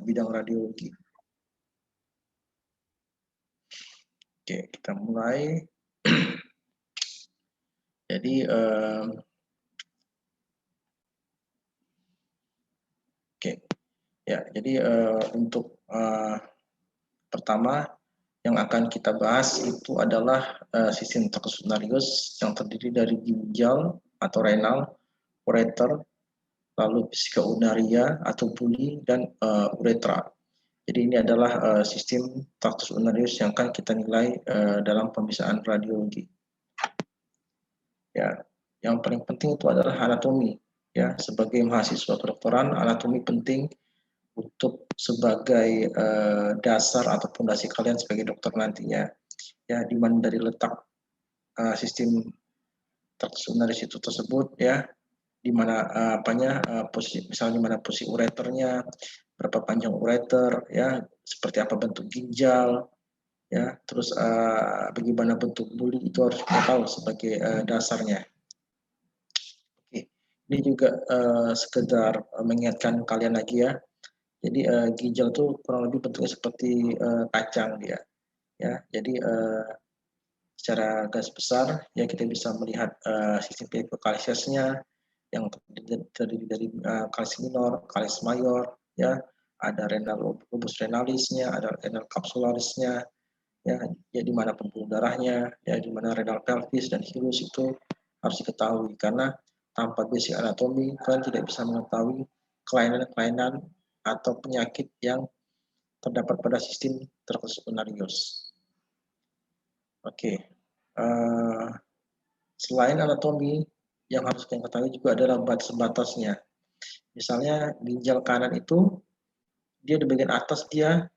bidang radiologi. Oke, kita mulai. Jadi oke, ya. Jadi untuk pertama yang akan kita bahas itu adalah sistem taksosunarius yang terdiri dari ginjal atau renal, ureter, lalu vesika urinaria atau buli, dan uretra. Jadi ini adalah sistem taksosunarius yang akan kita nilai dalam pemeriksaan radiologi. Ya, yang paling penting itu adalah anatomi. Ya, sebagai mahasiswa kedokteran, anatomi penting untuk sebagai dasar atau fondasi kalian sebagai dokter nantinya. Ya, di mana dari letak sistem taksosunarius itu tersebut, ya, di mana posisi, misalnya di mana posisi ureternya, berapa panjang ureter, ya, seperti apa bentuk ginjal, ya, terus bagaimana bentuk buli, itu harus kita tahu sebagai dasarnya. Oke, ini juga sekedar mengingatkan kalian lagi ya. Jadi ginjal itu kurang lebih bentuknya seperti kacang dia, ya. Jadi secara garis besar ya kita bisa melihat sistem hipokalsiasnya yang terdiri dari kalis minor, kalis mayor, ya, ada renal lobus renalisnya, ada renal kapsularisnya, ya, di mana pembuluh darahnya, ya, di mana renal pelvis dan hilus itu harus diketahui, karena tanpa basic anatomi kalian tidak bisa mengetahui kelainan-kelainan atau penyakit yang terdapat pada sistem taksosunarius. Oke, selain anatomi, yang harus kita ketahui juga adalah batas-batasnya. Misalnya ginjal kanan itu dia di bagian atas dia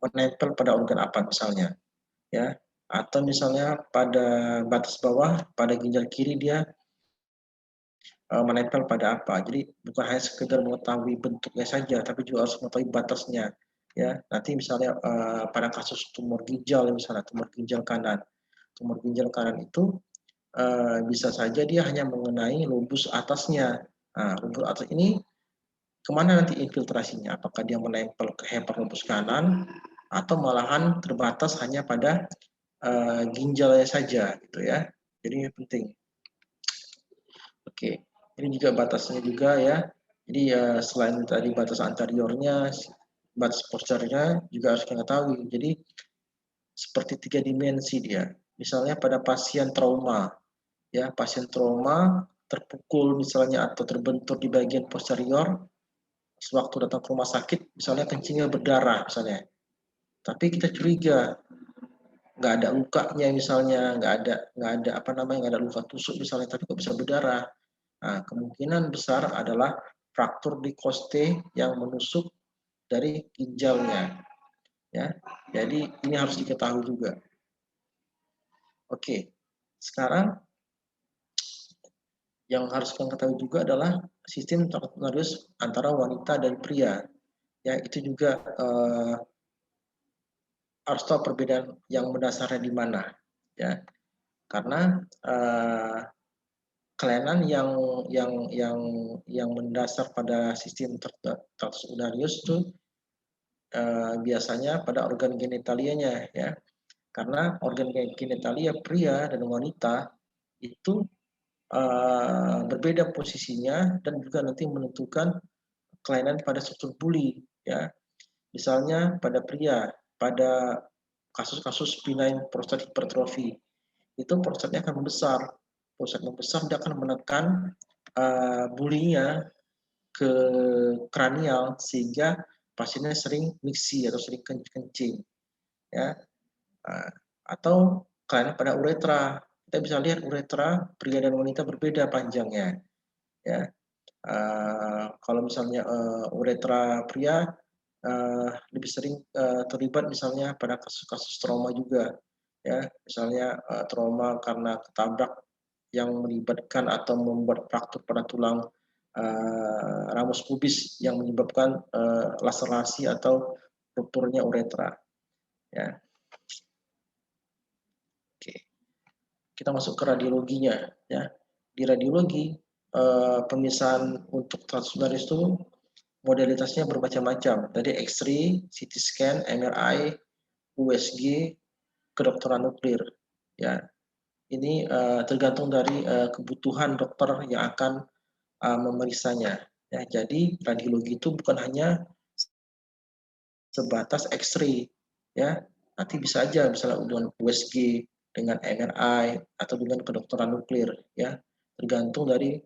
menempel pada organ apa misalnya, ya, atau misalnya pada batas bawah pada ginjal kiri dia menempel pada apa. Jadi bukan hanya sekedar mengetahui bentuknya saja, tapi juga harus mengetahui batasnya. Ya, nanti misalnya pada kasus tumor ginjal, misalnya tumor ginjal kanan itu bisa saja dia hanya mengenai lobus atasnya. Nah, lobus atas ini kemana nanti infiltrasinya? Apakah dia menempel ke hepatolobus kanan atau malahan terbatas hanya pada ginjalnya saja, gitu ya. Jadi ini penting. Oke, ini juga batasnya juga ya. Jadi selain tadi batas anteriornya, batas posteriornya juga harus kita ketahui. Jadi seperti 3 dimensi dia. Misalnya pada pasien trauma, ya, pasien trauma terpukul misalnya atau terbentur di bagian posterior, sewaktu datang ke rumah sakit, misalnya kencingnya berdarah misalnya. Tapi kita curiga nggak ada lukanya misalnya, nggak ada luka tusuk misalnya, tapi kok bisa berdarah. Nah, kemungkinan besar adalah fraktur di koste yang menusuk dari ginjalnya, ya. Jadi ini harus diketahui juga. Oke, sekarang yang harus kita ketahui juga adalah sistem taksosunarius antara wanita dan pria. Ya, itu juga harus tahu perbedaan yang mendasarnya di mana, ya. Karena kelainan yang mendasar pada sistem taksosunarius itu biasanya pada organ genitalianya, ya. Karena organ genitalia pria dan wanita itu berbeda posisinya dan juga nanti menentukan kelainan pada struktur buli, ya. Misalnya pada pria, pada kasus-kasus benign prostat hipertrofi, itu prostatnya akan membesar. Prostat membesar dia akan menekan bulinya ke kranial sehingga pasiennya sering miksi atau sering kencing, ya. Atau kelainan pada uretra, kita bisa lihat uretra pria dan wanita berbeda panjangnya, ya. Kalau misalnya uretra pria lebih sering terlibat misalnya pada kasus-kasus trauma juga, ya, misalnya trauma karena ketabrak yang melibatkan atau membuat fraktur pada tulang ramus pubis yang menyebabkan laserasi atau rupturnya uretra, ya. Oke, kita masuk ke radiologinya, ya. Di radiologi pemisahan untuk taksosunarius itu modalitasnya bermacam-macam, dari X-ray, CT scan, MRI, USG, kedokteran nuklir. Ya, ini tergantung dari kebutuhan dokter yang akan memeriksanya. Ya, jadi radiologi itu bukan hanya sebatas X-ray, ya. Nanti bisa aja misalnya dengan USG, dengan MRI atau dengan kedokteran nuklir, ya. Tergantung dari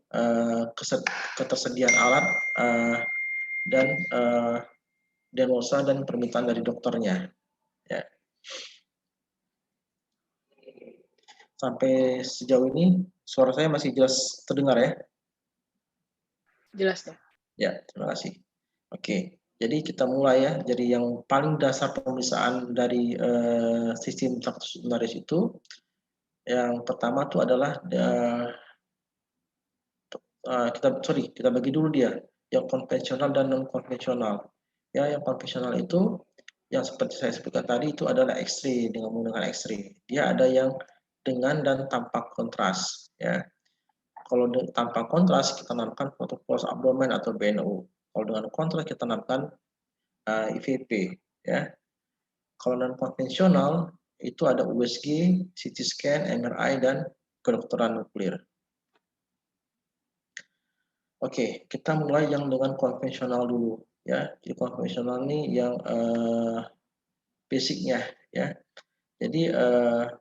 ketersediaan alat dan diagnosa dan permintaan dari dokternya. Ya. Sampai sejauh ini suara saya masih jelas terdengar ya? Jelas, Dok. Ya, terima kasih. Oke, jadi kita mulai ya. Jadi yang paling dasar pemeriksaan dari sistem traktus ulnaris itu, yang pertama itu adalah kita bagi dulu dia, yang konvensional dan non konvensional. Ya, yang konvensional itu yang seperti saya sebutkan tadi itu adalah X-ray dengan menggunakan X-ray. Dia ada yang dengan dan tanpa kontras. Ya, kalau tanpa kontras kita namakan fotopolos abdomen atau BNO. Kalau dengan kontras kita namakan IVP. Ya, kalau non konvensional itu ada USG, CT scan, MRI dan kedokteran nuklir. Oke, kita mulai yang dengan konvensional dulu ya. Jadi konvensional ini yang basicnya ya. Jadi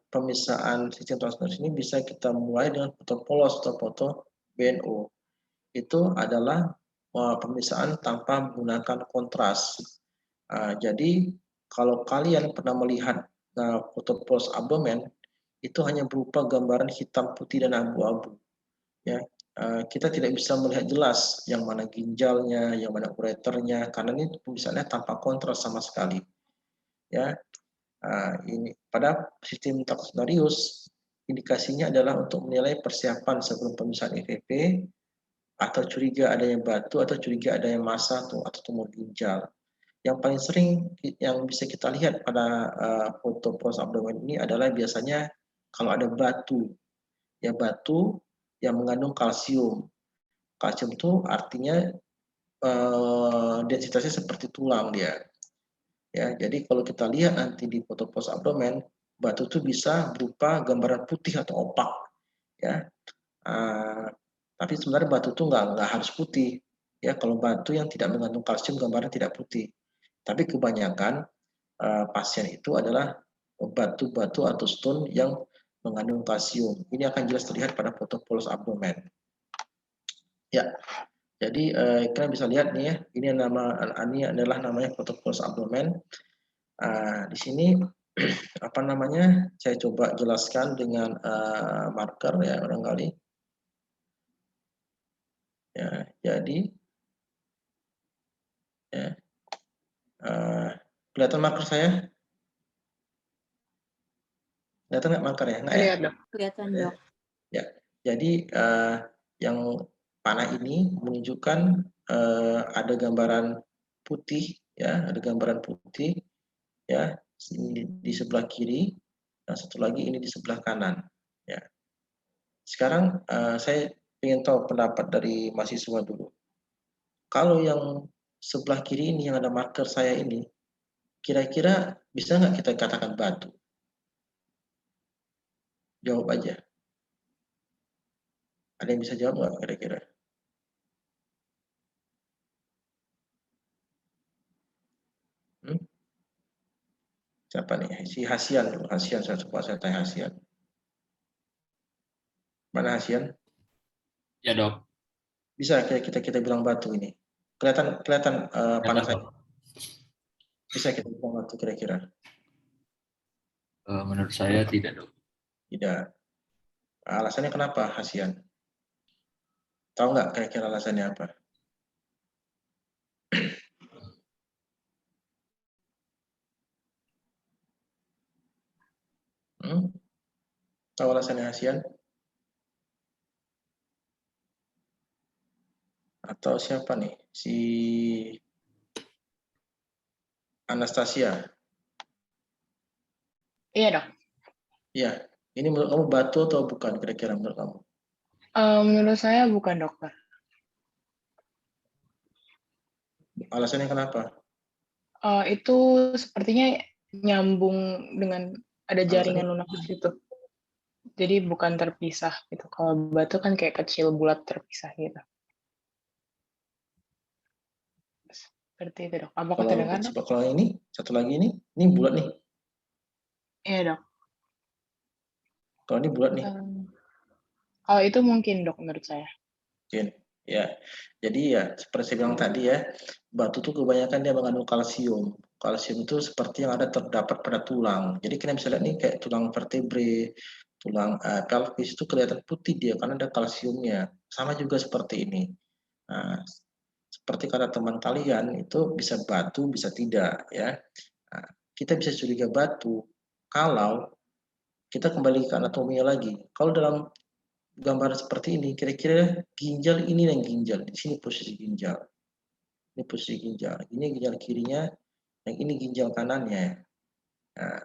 pemisahan sistem transduksi ini bisa kita mulai dengan foto polos atau foto BNO. Itu adalah pemisahan tanpa menggunakan kontras. Jadi kalau kalian pernah melihat foto polos abdomen itu hanya berupa gambaran hitam, putih dan abu-abu. Ya, kita tidak bisa melihat jelas yang mana ginjalnya, yang mana ureternya, karena ini pemisahannya tanpa kontras sama sekali. Ya, ini pada sistem taksonarius indikasinya adalah untuk menilai persiapan sebelum pemisahan IVP atau curiga adanya batu atau curiga adanya massa atau tumor ginjal. Yang paling sering yang bisa kita lihat pada foto post abdomen ini adalah biasanya kalau ada batu, ya batu yang mengandung kalsium. Kalsium itu artinya densitasnya seperti tulang dia. Ya, jadi kalau kita lihat nanti di foto post abdomen, batu itu bisa berupa gambaran putih atau opak. Ya, tapi sebenarnya batu itu nggak harus putih. Ya, kalau batu yang tidak mengandung kalsium gambarnya tidak putih. Tapi kebanyakan pasien itu adalah batu-batu atau stone yang mengandung kalsium. Ini akan jelas terlihat pada foto polos abdomen. Ya, jadi kalian bisa lihat nih ya, ini adalah namanya foto polos abdomen. Di sini apa namanya? Saya coba jelaskan dengan marker ya barangkali. Ya, jadi ya, kelihatan marker saya? Kelihatan nggak marker ya? Nggak ya? Terlihat, Dok. Kelihatan, Dok. Ya, jadi yang panah ini menunjukkan ada gambaran putih, ya, ada gambaran putih, ya, di sebelah kiri, dan satu lagi ini di sebelah kanan, ya. Sekarang saya ingin tahu pendapat dari mahasiswa dulu. Kalau yang sebelah kiri ini yang ada marker saya ini, kira-kira bisa nggak kita katakan batu? Jawab aja. Ada yang bisa jawab nggak kira-kira? Hmm? Siapa nih? Si Hasian dulu. Hasian, saya coba saya tanya Hasian. Mana Hasian? Ya, Dok. Bisa kita bilang batu ini. Kelihatan panas saya. Bisa kita bilang batu kira-kira? Menurut saya tidak, Dok. Tidak. Alasannya kenapa Hasian? Tahu nggak kira-kira alasannya apa? Hmm? Tahu alasannya Hasian? Atau siapa nih? Si Anastasia? Iya, Dok. Iya. Ini menurut kamu batu atau bukan kira-kira menurut kamu? Menurut saya bukan, Dokter. Alasannya kenapa? Itu sepertinya nyambung dengan ada jaringan lunak di situ. Jadi bukan terpisah gitu. Kalau batu kan kayak kecil bulat terpisah gitu. Seperti itu, Dok. Apakah Kalau kedengaran, Dok? kalau ini satu lagi ini bulat nih. Iya, Dok. Kalau ini bulat nih. Kalau itu mungkin, Dok, menurut saya. Mungkin. Ya. Jadi ya seperti saya bilang tadi ya, batu tuh kebanyakan dia mengandung kalsium. Kalsium itu seperti yang ada terdapat pada tulang. Jadi kita bisa lihat nih kayak tulang vertebrae, tulang pelvis itu kelihatan putih dia karena ada kalsiumnya. Sama juga seperti ini. Nah, seperti kata teman kalian itu bisa batu, bisa tidak ya. Nah, kita bisa curiga batu kalau kita kembali ke anatominya lagi. Kalau dalam gambar seperti ini, kira-kira ginjal ini yang ginjal. Di sini posisi ginjal. Ini posisi ginjal. Ini ginjal kirinya, yang ini ginjal kanannya. Nah,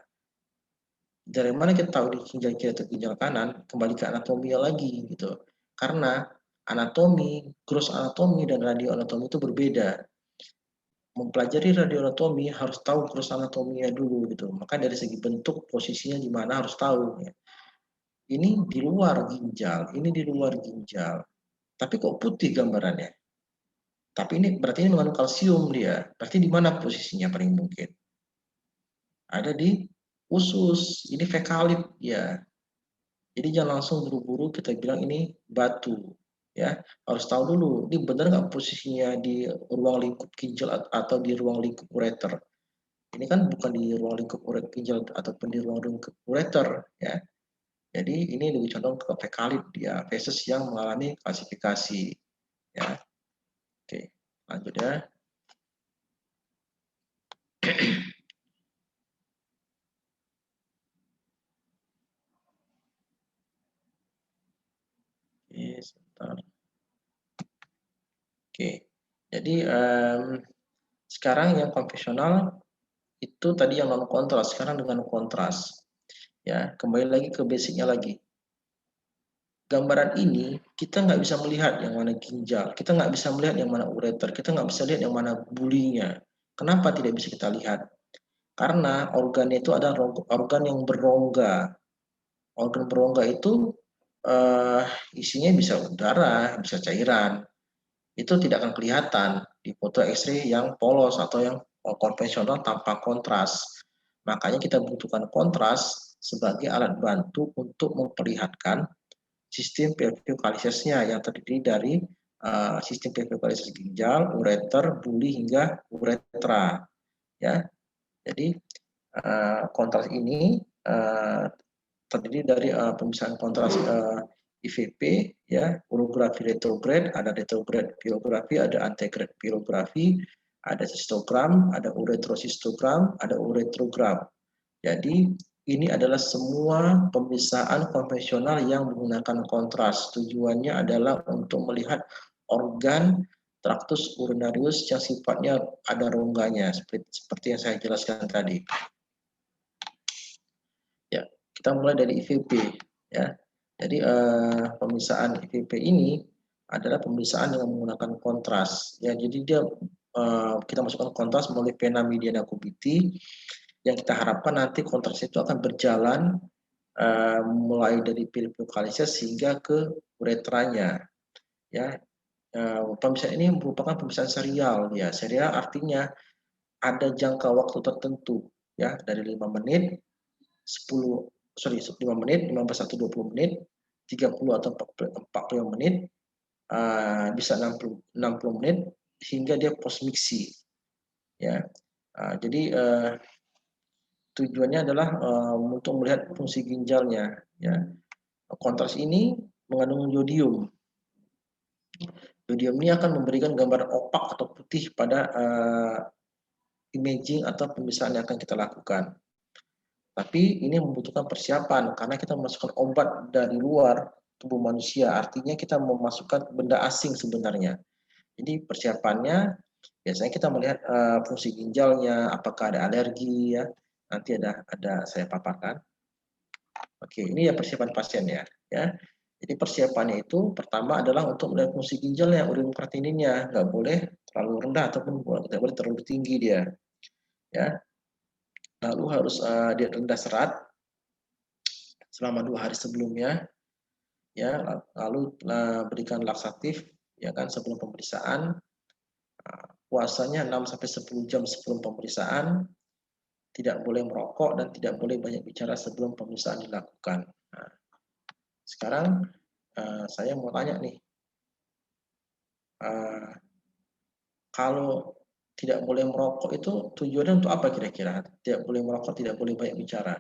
dari mana kita tahu di ginjal kiri atau ginjal kanan? Kembali ke anatominya lagi gitu. Karena anatomi, gross anatomi dan radio anatomi itu berbeda. Mempelajari radioanatomi harus tahu gross anatominya dulu gitu. Maka dari segi bentuk posisinya di mana harus tahu. Ya. Ini di luar ginjal, ini di luar ginjal. Tapi kok putih gambarannya? Tapi ini berarti ini mengandung kalsium dia. Berarti di mana posisinya paling mungkin? Ada di usus. Ini fekalit ya. Jadi jangan langsung buru-buru kita bilang ini batu. Ya, harus tahu dulu ini benar nggak posisinya di ruang lingkup ginjal atau di ruang lingkup ureter. Ini kan bukan di ruang lingkup ginjal ataupun di ruang lingkup ureter ya. Jadi ini lebih condong ke fekalit dia, feses yang mengalami klasifikasi ya. Oke, lanjut ya. Oke, sebentar. Oke, jadi sekarang yang konvensional itu tadi yang non kontras, sekarang dengan kontras. Ya, kembali lagi ke basicnya lagi. Gambaran ini kita nggak bisa melihat yang mana ginjal, kita nggak bisa melihat yang mana ureter, kita nggak bisa lihat yang mana bulinya. Kenapa tidak bisa kita lihat? Karena organ itu ada organ yang berongga. Organ berongga itu isinya bisa udara, bisa cairan. Itu tidak akan kelihatan di foto X-ray yang polos atau yang konvensional tanpa kontras. Makanya kita butuhkan kontras sebagai alat bantu untuk memperlihatkan sistem pelvikalisisnya yang terdiri dari sistem pelvikalisis ginjal, ureter, buli hingga uretra. Ya, jadi kontras ini terdiri dari pemisahan kontras IVP, ya, urografi retrograd, ada retrograd pilografi, ada antegrad pilografi, ada sistogram, ada uretrosistogram, ada uretrogram. Jadi ini adalah semua pemisahan konvensional yang menggunakan kontras. Tujuannya adalah untuk melihat organ traktus urinarius yang sifatnya ada rongganya, seperti yang saya jelaskan tadi. Ya, kita mulai dari IVP. Ya, jadi pemisahan IVP ini adalah pemisahan dengan menggunakan kontras. Ya, jadi dia kita masukkan kontras melalui vena mediana cubitti yang kita harapkan nanti kontras itu akan berjalan mulai dari pelvikalisis hingga ke uretranya. Ya, pemisahan ini merupakan pemisahan serial. Ya, serial artinya ada jangka waktu tertentu. Ya, dari 5 menit, 5 menit, 15 atau 20 menit, 30 atau 40 menit, bisa 60 menit, hingga dia postmiksi. Ya, jadi tujuannya adalah untuk melihat fungsi ginjalnya. Ya, kontras ini mengandung yodium. Yodium ini akan memberikan gambar opak atau putih pada imaging atau pemisahan yang akan kita lakukan. Tapi ini membutuhkan persiapan karena kita memasukkan obat dari luar tubuh manusia. Artinya kita memasukkan benda asing sebenarnya. Jadi persiapannya biasanya kita melihat fungsi ginjalnya, apakah ada alergi ya. Nanti ada saya paparkan. Oke, ini ya persiapan pasien ya. Jadi persiapannya itu pertama adalah untuk melihat fungsi ginjalnya, urin kreatininnya. Nggak boleh terlalu rendah ataupun tidak boleh terlalu tinggi dia, ya. Lalu harus dia rendah serat selama 2 hari sebelumnya, ya. Lalu berikan laksatif, ya kan, sebelum pemeriksaan. Puasanya 6 sampai 10 jam sebelum pemeriksaan, tidak boleh merokok dan tidak boleh banyak bicara sebelum pemeriksaan dilakukan. Nah, sekarang saya mau tanya nih, kalau tidak boleh merokok itu tujuannya untuk apa kira-kira? Tidak boleh merokok, tidak boleh banyak bicara.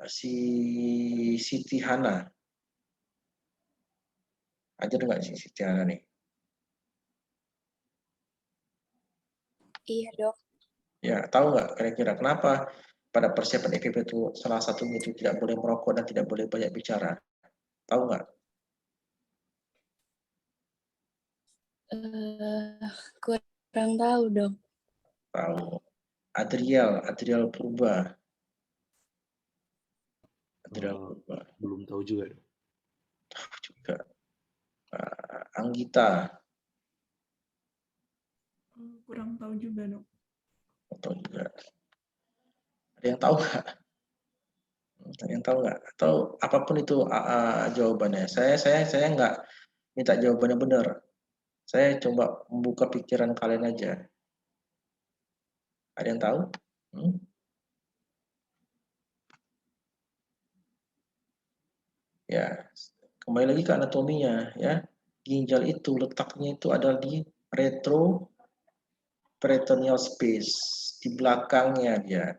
Si Siti Hana, ajar nggak si Siti Hana nih? Iya, Dok. Ya, tahu nggak kira-kira kenapa pada persiapan EPP itu salah satunya itu tidak boleh merokok dan tidak boleh banyak bicara? Tahu nggak? Kurang tahu, Dok. Tahu. Adrial Purba. Adrial Purba. Belum tahu juga. Tahu juga. Anggita. Kurang tahu juga, Dok. Tahu juga. Ada yang tahu nggak? Ada yang tahu nggak? Atau apapun itu jawabannya. Saya nggak minta jawabannya benar. Saya coba membuka pikiran kalian aja. Ada yang tahu? Ya, kembali lagi ke anatominya, ya. Ginjal itu letaknya itu ada di retroperitoneal space, di belakangnya dia.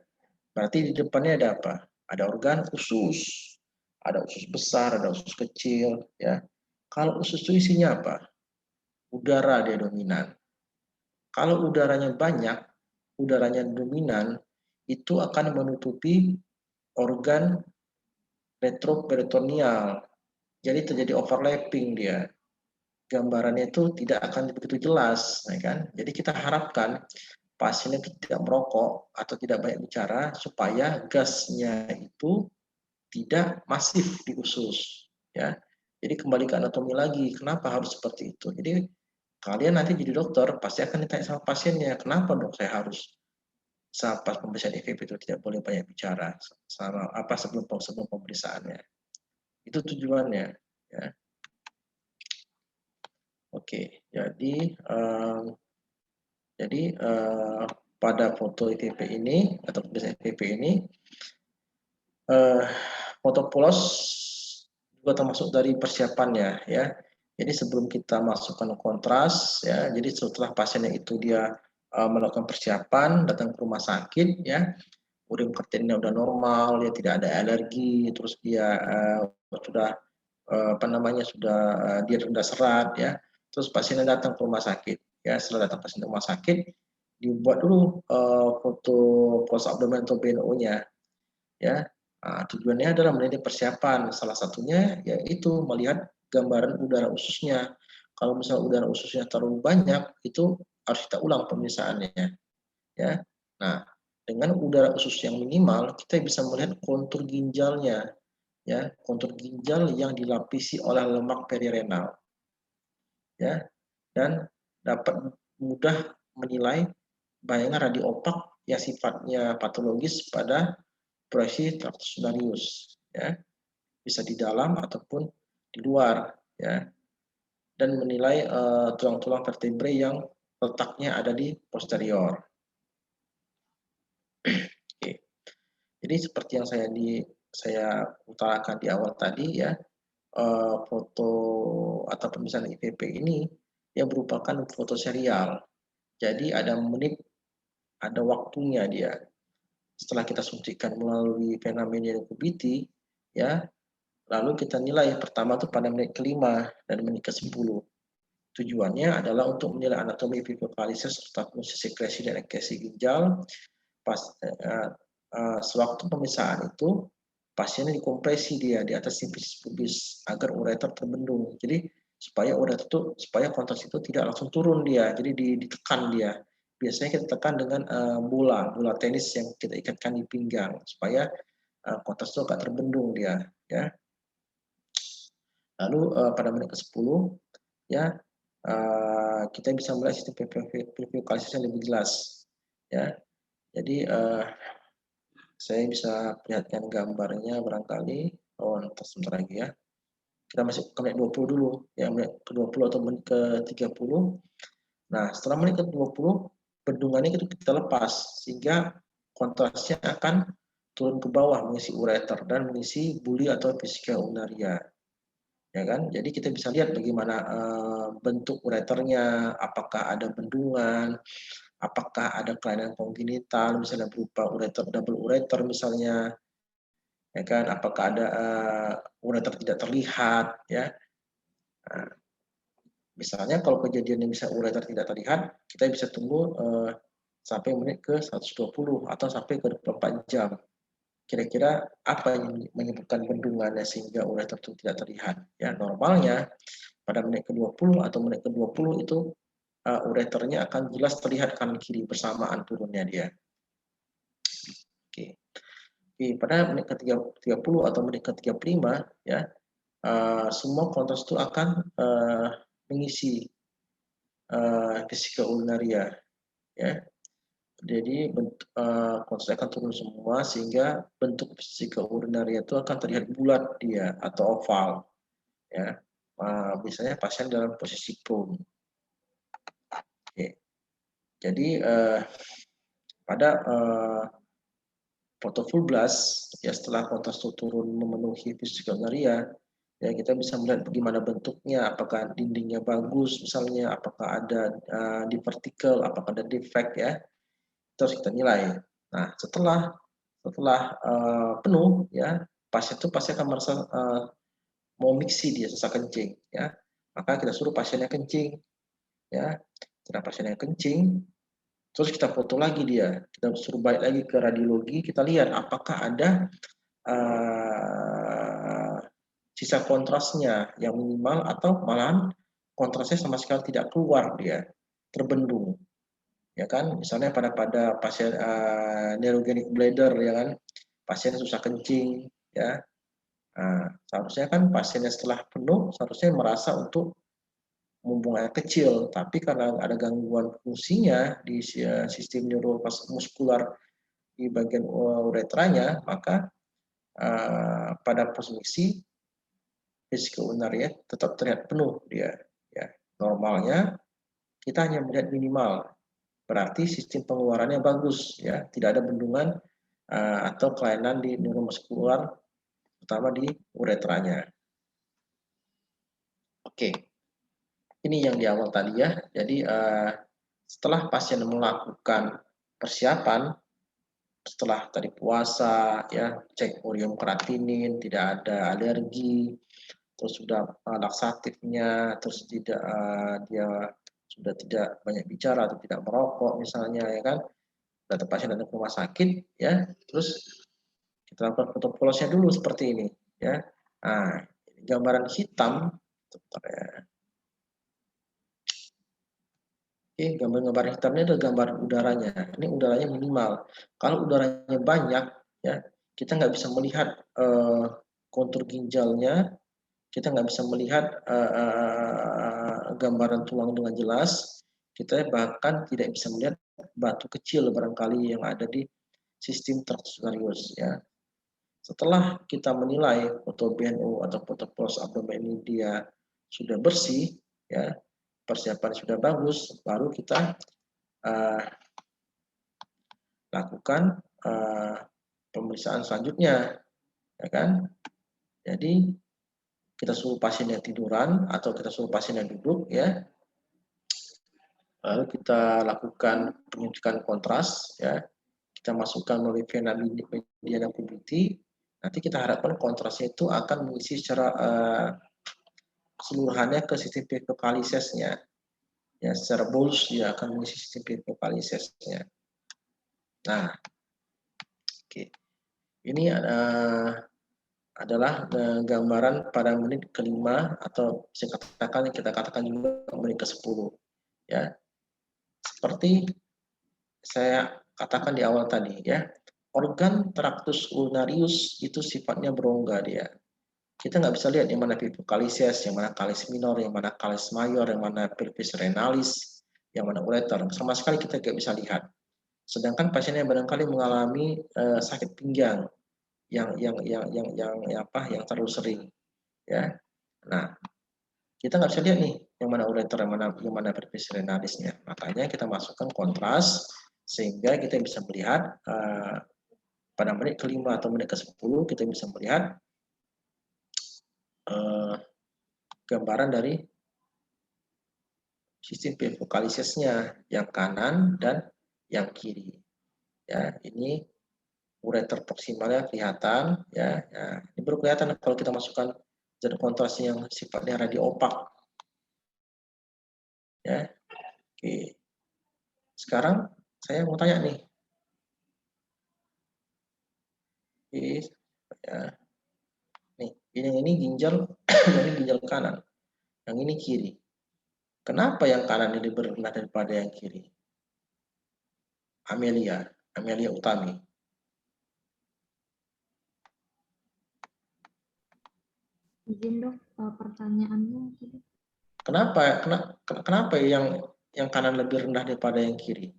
Berarti di depannya ada apa? Ada organ usus. Ada usus besar, ada usus kecil, ya. Kalau usus itu isinya apa? Udara dia dominan. Kalau udaranya banyak, udaranya dominan, itu akan menutupi organ retroperitoneal. Jadi terjadi overlapping dia. Gambarannya itu tidak akan begitu jelas, ya kan? Jadi kita harapkan pasien itu tidak merokok atau tidak banyak bicara supaya gasnya itu tidak masif di usus, ya. Jadi kembali ke anatomi lagi, kenapa harus seperti itu? Jadi kalian nanti jadi dokter pasti akan ditanya sama pasiennya, kenapa dok saya harus saat pemeriksaan EVP itu tidak boleh banyak bicara sama apa sebelum pemeriksaannya. Itu tujuannya, ya. Oke, jadi pada foto EVP ini atau pemeriksaan EVP ini foto polos juga termasuk dari persiapannya, ya. Jadi sebelum kita masukkan kontras, ya, jadi setelah pasiennya itu dia melakukan persiapan, datang ke rumah sakit, ya, urin kreatinina udah normal, dia tidak ada alergi, terus dia sudah dia rendah serat, ya, terus pasiennya datang ke rumah sakit, ya, setelah datang pasien ke rumah sakit dibuat dulu foto post abdomen atau BNO-nya, ya. Tujuannya adalah menjadi persiapan, salah satunya yaitu melihat gambaran udara ususnya. Kalau misalnya udara ususnya terlalu banyak, itu harus kita ulang pemeriksaannya, ya. Nah, dengan udara usus yang minimal, kita bisa melihat kontur ginjalnya, ya, kontur ginjal yang dilapisi oleh lemak perirenal, ya, dan dapat mudah menilai bayangan radiopak yang sifatnya patologis pada proyeksi traktus sunarius, ya, bisa di dalam ataupun di luar, ya, dan menilai tulang-tulang vertebrae yang letaknya ada di posterior. Oke. Jadi seperti yang saya utarakan di awal tadi, ya, foto atau pemeriksaan IPP ini yang merupakan foto serial. Jadi ada menit, ada waktunya dia. Setelah kita suntikan melalui vena media kubiti, ya, lalu kita nilai pertama itu pada menit ke-5 dan menit ke-10. Tujuannya adalah untuk menilai anatomi epivokalisis serta fungsi sekresi dan ekresi ginjal. Sewaktu pemeriksaan itu pasiennya dikompresi dia di atas sifisis pubis agar ureter terbendung. Jadi supaya kontras itu tidak langsung turun dia, jadi ditekan dia. Biasanya kita tekan dengan bola tenis yang kita ikatkan di pinggang supaya kontras itu agak terbendung dia, ya. Lalu pada menit ke-10 ya kita bisa melihat sistem preview kalisis yang lebih jelas, ya. Jadi saya bisa perlihatkan gambarnya barangkali. Oh, sebentar lagi ya. Kita masuk ke menit 20 dulu, ya, menit ke 20 atau menit ke 30. Nah, setelah menit ke 20, bendungannya kita lepas, sehingga kontrasnya akan turun ke bawah mengisi ureter dan mengisi buli atau vesika urinaria. Ya kan? Jadi kita bisa lihat bagaimana bentuk ureternya, apakah ada bendungan, apakah ada kelainan kongenital, misalnya berupa ureter double ureter misalnya, ya kan? Apakah ada ureter tidak terlihat, ya. Nah, misalnya kalau kejadiannya bisa ureter tidak terlihat, kita bisa tunggu sampai menit ke 120 atau sampai ke 24 jam. Kira-kira apa yang menyebabkan bendungannya sehingga ureter itu tidak terlihat? Ya, normalnya pada menit ke-20 atau menit ke-20 itu ureternya akan jelas terlihat kanan kiri bersamaan turunnya dia. Oke. Oke, pada menit ke-30 atau menit ke-35 ya, semua kontras itu akan mengisi vesika urinaria, ya. Jadi kontras akan turun semua sehingga bentuk vesika urinaria itu akan terlihat bulat dia atau oval, ya. Biasanya pasien dalam posisi prone. Oke. Jadi pada foto full blast, ya, setelah kontras itu turun memenuhi vesika urinaria, ya, kita bisa melihat bagaimana bentuknya, apakah dindingnya bagus misalnya, apakah ada divertikel, apakah ada defect, ya, terus kita nilai. Nah, setelah penuh, ya, pasien itu pasti akan merasa mau miksi dia sesak kencing, ya, maka kita suruh pasiennya kencing, ya. Setelah pasiennya kencing, terus kita foto lagi dia, kita suruh balik lagi ke radiologi, kita lihat apakah ada sisa kontrasnya yang minimal atau malahan kontrasnya sama sekali tidak keluar, dia terbendung, ya kan. Misalnya pada pasien neurogenic bladder, ya kan, pasien susah kencing, ya. Seharusnya kan pasiennya setelah penuh seharusnya merasa untuk membuang air kecil, tapi karena ada gangguan fungsinya di sistem neuromuskular di bagian uretranya, maka pada posisi vesika urinaria tetap terlihat penuh dia, ya. Normalnya kita hanya melihat minimal, berarti sistem pengeluarannya bagus, ya, tidak ada bendungan atau kelainan di neuromuskular, terutama di uretranya. Oke, ini yang di awal tadi, ya. Jadi setelah pasien melakukan persiapan, setelah tadi puasa, ya, cek urium kreatinin, tidak ada alergi, terus sudah laksatifnya, terus tidak dia sudah tidak banyak bicara atau tidak merokok misalnya, ya kan, datang pasien datang ke rumah sakit, ya, terus kita lakukan foto polosnya dulu seperti ini, ya. Nah, gambaran hitam, ya. Oke, gambar hitamnya adalah gambar udaranya. Ini udaranya minimal. Kalau udaranya banyak, ya, kita nggak bisa melihat kontur ginjalnya, kita nggak bisa melihat gambaran tulang dengan jelas, kita bahkan tidak bisa melihat batu kecil barangkali yang ada di sistem tractus urinaris, ya. Setelah kita menilai foto BNO atau foto post abdomen ini dia sudah bersih, ya, persiapan sudah bagus, baru kita lakukan pemeriksaan selanjutnya, ya kan. Jadi kita suruh pasiennya tiduran atau kita suruh pasiennya duduk, ya. Lalu kita lakukan penyuntikan kontras, ya. Kita masukkan melalui vena mediana pubitis. Nanti kita harapkan kontrasnya itu akan mengisi secara keseluruhannya ke sistem vokalisesnya. Ya, secara bolus dia akan mengisi sistem vokalisesnya. Nah, oke. Ini adalah gambaran pada menit ke-5 atau bisa kita katakan juga menit ke-10, ya. Seperti saya katakan di awal tadi, ya, organ tractus urinarius itu sifatnya berongga dia. kita nggak bisa lihat yang mana pipocalcias, yang mana calis minor, yang mana calis mayor, yang mana pelvis renalis, yang mana ureter. Sama sekali kita nggak bisa lihat. Sedangkan pasien yang barangkali mengalami sakit pinggang yang terlalu sering, ya. Nah, kita nggak bisa lihat nih yang mana ureter, yang mana pelvis renalisnya. Makanya kita masukkan kontras sehingga kita bisa melihat pada menit ke-5 atau menit ke-10 kita bisa melihat gambaran dari sistem pivocalisesnya yang kanan dan yang kiri. Ya, ini ureter proksimalnya kelihatan, ya. Ini baru kelihatan kalau kita masukkan zat kontras yang sifatnya radio-opak. Ya. Oke. Sekarang saya mau tanya nih. Oke, ya. Nih, ini ginjal ini ginjal kanan. Yang ini kiri. Kenapa yang kanan ini lebih rendah daripada yang kiri? Amelia Utami. Izin dok, pertanyaannya tadi. Kenapa yang kanan lebih rendah daripada yang kiri?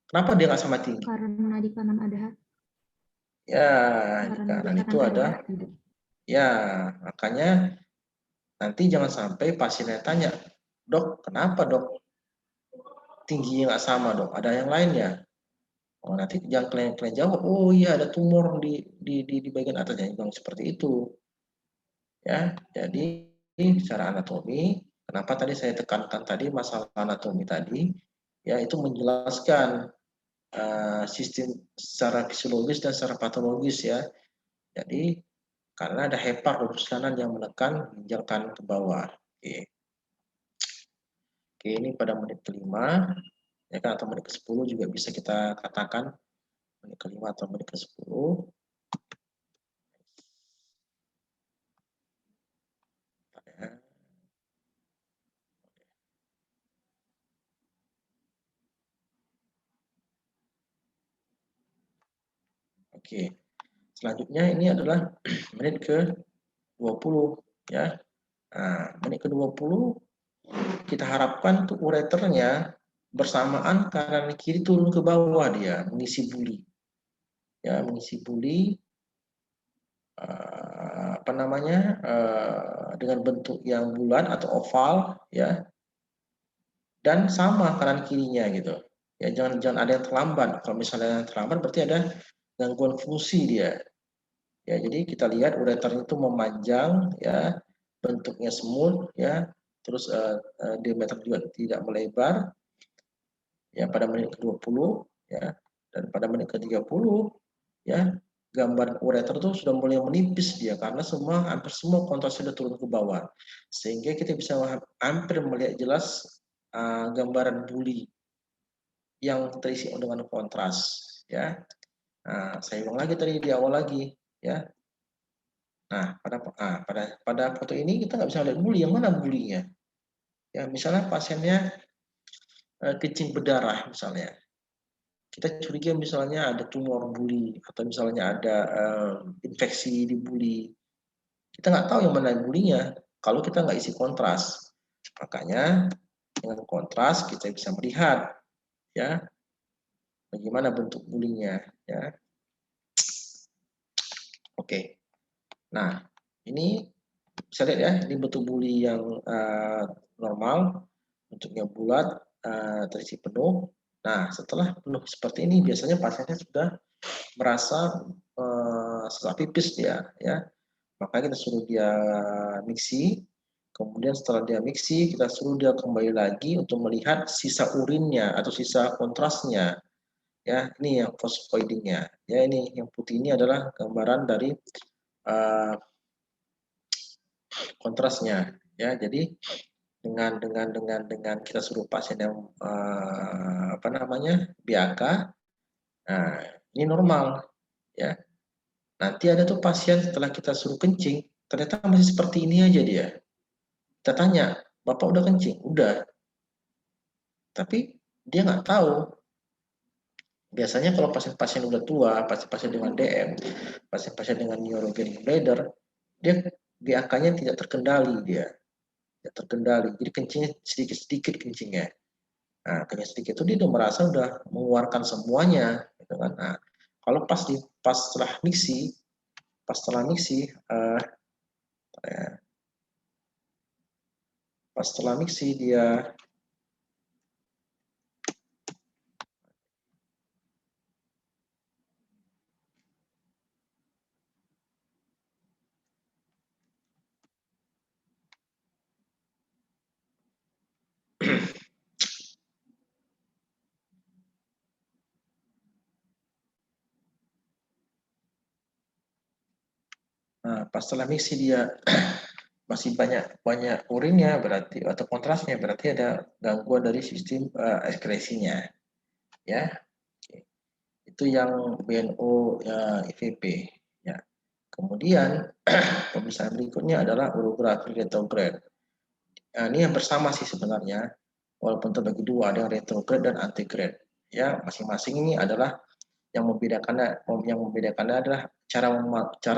Kenapa dia nggak sama tinggi? Karena di kanan ada hati. Ya, di kanan itu ada. Ya, makanya nanti jangan sampai pasiennya tanya, dok, kenapa dok tingginya nggak sama dok? Ada yang lain ya? Oh, nanti jangan kalian jawab, oh iya ada tumor di bagian atasnya, yang seperti itu. Ya, jadi secara anatomi, kenapa tadi saya tekankan tadi masalah anatomi tadi, ya itu menjelaskan sistem secara fisiologis dan secara patologis ya. Jadi karena ada hepar lobus kanan yang menekan ginjal kanan ke bawah. Oke. Oke, ini pada menit ke-5 ya kan, atau menit ke-10 juga bisa kita katakan menit ke-5 atau menit ke-10. Oke. Selanjutnya ini adalah menit ke-20 ya. Nah, menit ke-20 kita harapkan tuh ureternya bersamaan kanan kiri turun ke bawah dia mengisi buli. Ya, mengisi buli dengan bentuk yang bulat atau oval ya. Dan sama kanan kirinya gitu. Ya, jangan ada yang terlambat. Kalau misalnya yang terlambat berarti ada gangguan fungsi dia. Ya, jadi kita lihat ureter itu memanjang ya, bentuknya smooth ya, terus diameter juga tidak melebar ya pada menit ke-20 ya, dan pada menit ke-30 ya gambar ureter itu sudah mulai menipis dia karena hampir semua kontras sudah turun ke bawah, sehingga kita bisa hampir melihat jelas gambaran buli yang terisi dengan kontras ya. Nah, saya ulang lagi tadi di awal lagi ya. Nah, pada foto ini kita nggak bisa lihat buli, yang mana bulinya? Ya, misalnya pasiennya kencing berdarah misalnya. Kita curiga misalnya ada tumor buli atau misalnya ada infeksi di buli. Kita nggak tahu yang mana bulinya kalau kita nggak isi kontras. Makanya dengan kontras kita bisa melihat ya bagaimana bentuk bulinya ya. Oke. Nah, ini bisa lihat ya, ini bentuk buli yang normal, bentuknya bulat, terisi penuh. Nah, setelah penuh seperti ini, biasanya pasiennya sudah merasa setelah pipis dia, ya. Maka kita suruh dia mixi. Kemudian setelah dia mixi, kita suruh dia kembali lagi untuk melihat sisa urinnya atau sisa kontrasnya. Ya, ini yang phosphoidingnya. Ya, ini yang putih ini adalah gambaran dari kontrasnya ya. Jadi dengan kita suruh pasien yang BAK, nah ini normal ya. Nanti ada tuh pasien setelah kita suruh kencing ternyata masih seperti ini aja dia. Kita tanya, bapak udah kencing? Udah. Tapi dia nggak tahu. Biasanya kalau pasien-pasien udah tua, pasien-pasien dengan DM, pasien-pasien dengan neurogenic bladder, dia BAK-nya tidak terkendali dia. Tidak terkendali. Jadi kencingnya sedikit-sedikit kencingnya. Nah, kencing sedikit itu dia udah merasa udah mengeluarkan semuanya, gitu kan. Nah, kalau pas setelah mixi, pas setelah mixi dia pas setelah mixi dia masih banyak urinnya berarti atau kontrasnya berarti ada gangguan dari sistem ekskresinya, ya. Itu yang BNO IVP, ya. Kemudian pemeriksaan berikutnya adalah urografi retrograde. Nah, ini yang bersama sih sebenarnya, walaupun terbagi dua, ada yang retrograde dan antegrade. Ya, masing-masing ini adalah yang membedakannya adalah cara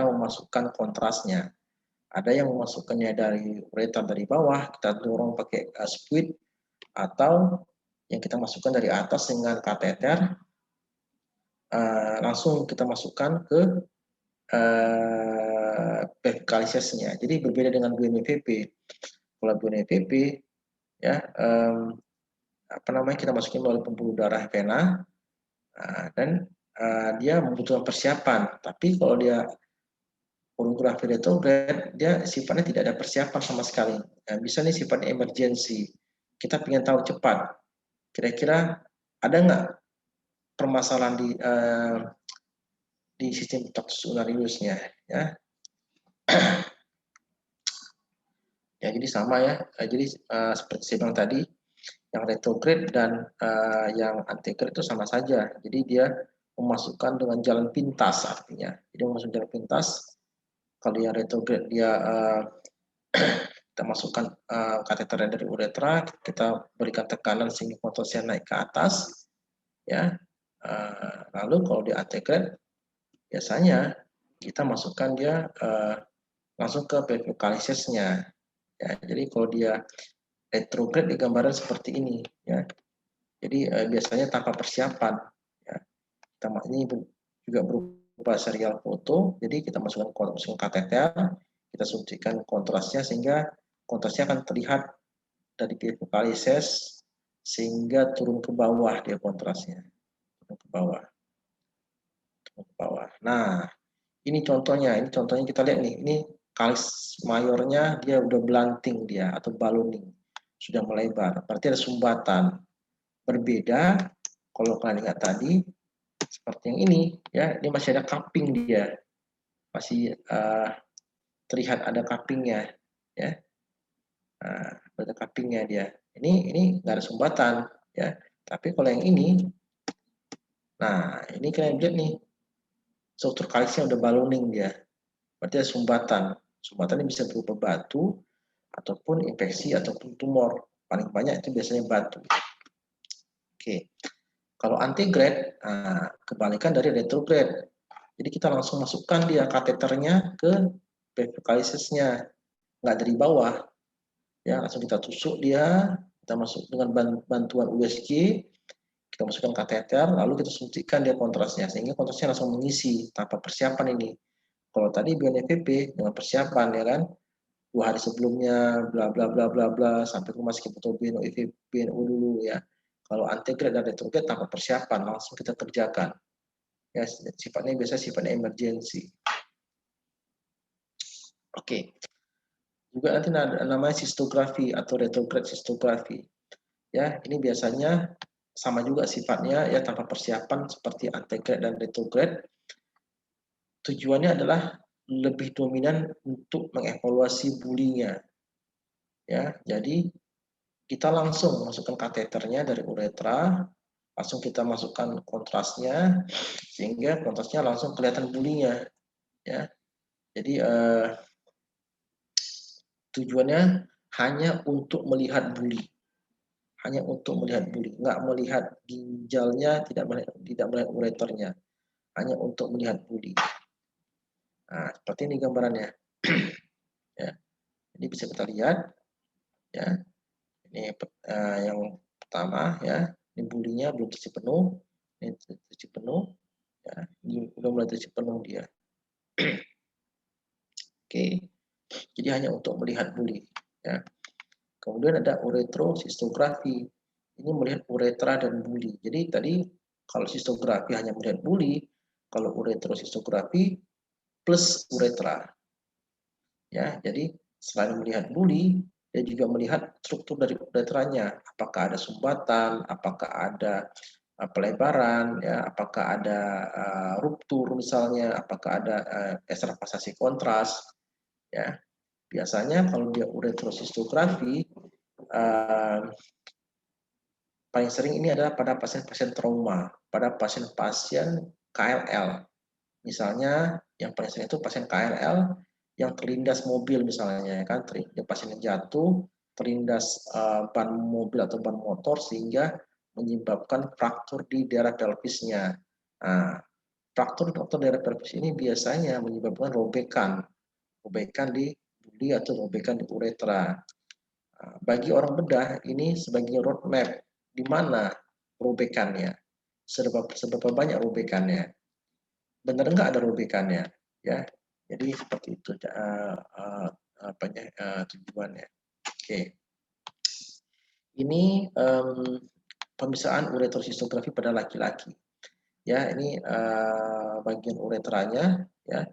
memasukkan kontrasnya. Ada yang memasukkannya dari ureter dari bawah, kita dorong pakai squid, atau yang kita masukkan dari atas dengan kateter, langsung kita masukkan ke vertikalisasinya. Jadi berbeda dengan BNPVP. Kalau BNPVP ya kita masukin melalui pembuluh darah vena, dan dia membutuhkan persiapan. Tapi kalau dia urografi retrograde, dia sifatnya tidak ada persiapan sama sekali. Bisa nih sifatnya emergency. Kita ingin tahu cepat. Kira-kira ada nggak permasalahan di sistem toxus urariusnya, ya? Ya, jadi sama ya. Jadi seperti saya bilang tadi, yang retrograde dan yang antegrade itu sama saja. Jadi dia memasukkan dengan jalan pintas artinya. Jadi memasukkan jalan pintas. Kalau yang retrograde dia kita masukkan kateter dari uretra, kita berikan tekanan sehingga kontrasnya naik ke atas, ya. Lalu kalau di antegrade biasanya kita masukkan dia langsung ke vertikalisasinya. Ya, jadi kalau dia retrograde digambarkan seperti ini, ya. Jadi biasanya tanpa persiapan, ya. Ini juga berupa serial foto. Jadi kita masukkan kateter, kita suntikan kontrasnya sehingga kontrasnya akan terlihat dari vertikalises sehingga turun ke bawah dia kontrasnya, turun ke bawah, turun ke bawah. Nah, ini contohnya kita lihat nih, ini kalis mayornya dia udah blanting dia atau ballooning, sudah melebar, berarti ada sumbatan. Berbeda kalau kalian lihat tadi seperti yang ini, ya, ini masih ada cupping dia, masih terlihat ada cuppingnya, ya, ada cuppingnya dia. Ini nggak ada sumbatan, ya. Tapi kalau yang ini, nah ini kalian lihat nih, struktur kalisnya udah ballooning dia, berarti ada sumbatan. Sumbatan ini bisa berupa batu ataupun infeksi ataupun tumor. Paling banyak itu biasanya batu. Oke. Kalau antegrade, kebalikan dari retrograde. Jadi kita langsung masukkan dia kateternya ke vertikalisasinya, nggak dari bawah. Ya, langsung kita tusuk dia, kita masuk dengan bantuan USG, kita masukkan kateter, lalu kita suntikkan dia kontrasnya, sehingga kontrasnya langsung mengisi tanpa persiapan ini. Kalau tadi BNPVP dengan persiapan, ya kan, 2 hari sebelumnya, bla bla bla bla bla, sampai rumah sakit betul BNO dulu, ya. Kalau antegrade dan retrograde tanpa persiapan, langsung kita kerjakan. Ya, sifatnya emergency. Oke. Juga nanti ada namanya sistografi atau retrograde sistografi. Ya, ini biasanya sama juga sifatnya, ya, tanpa persiapan seperti antegrade dan retrograde. Tujuannya adalah lebih dominan untuk mengevaluasi bulinya. Ya, jadi kita langsung masukkan kateternya dari uretra, langsung kita masukkan kontrasnya sehingga kontrasnya langsung kelihatan bulinya, ya. Jadi tujuannya hanya untuk melihat buli, nggak melihat ginjalnya, tidak melihat ureternya, hanya untuk melihat buli. Nah, seperti ini gambarannya. Ya, ini bisa kita lihat ya. Ini yang pertama ya, ini bulinya belum terisi penuh, ini terisi penuh ya, ini udah mulai terisi penuh dia. Oke, jadi hanya untuk melihat buli ya. Kemudian ada uretrosistografi, ini melihat uretra dan buli. Jadi tadi kalau sistografi hanya melihat buli, kalau uretrosistografi plus uretra ya. Jadi selain melihat buli, dia juga melihat struktur dari uretranya, apakah ada sumbatan, apakah ada pelebaran, ya, apakah ada ruptur misalnya, apakah ada ekstravasasi kontras, ya. Biasanya kalau dia uretrosistografi, paling sering ini adalah pada pasien-pasien trauma, pada pasien-pasien KLL. Misalnya yang paling sering itu pasien KLL yang terlindas mobil misalnya, kan, pasien yang jatuh, terlindas ban mobil atau ban motor sehingga menyebabkan fraktur di daerah pelvisnya. Nah, fraktur daerah pelvis ini biasanya menyebabkan robekan di buli atau robekan di uretra. Nah, bagi orang bedah ini sebagai roadmap di mana robekannya, seberapa banyak robekannya, benar nggak ada robekannya, ya. Jadi seperti itu tujuannya. Oke. Ini pemeriksaan uretrosistografi pada laki-laki. Ya, ini bagian uretranya ya.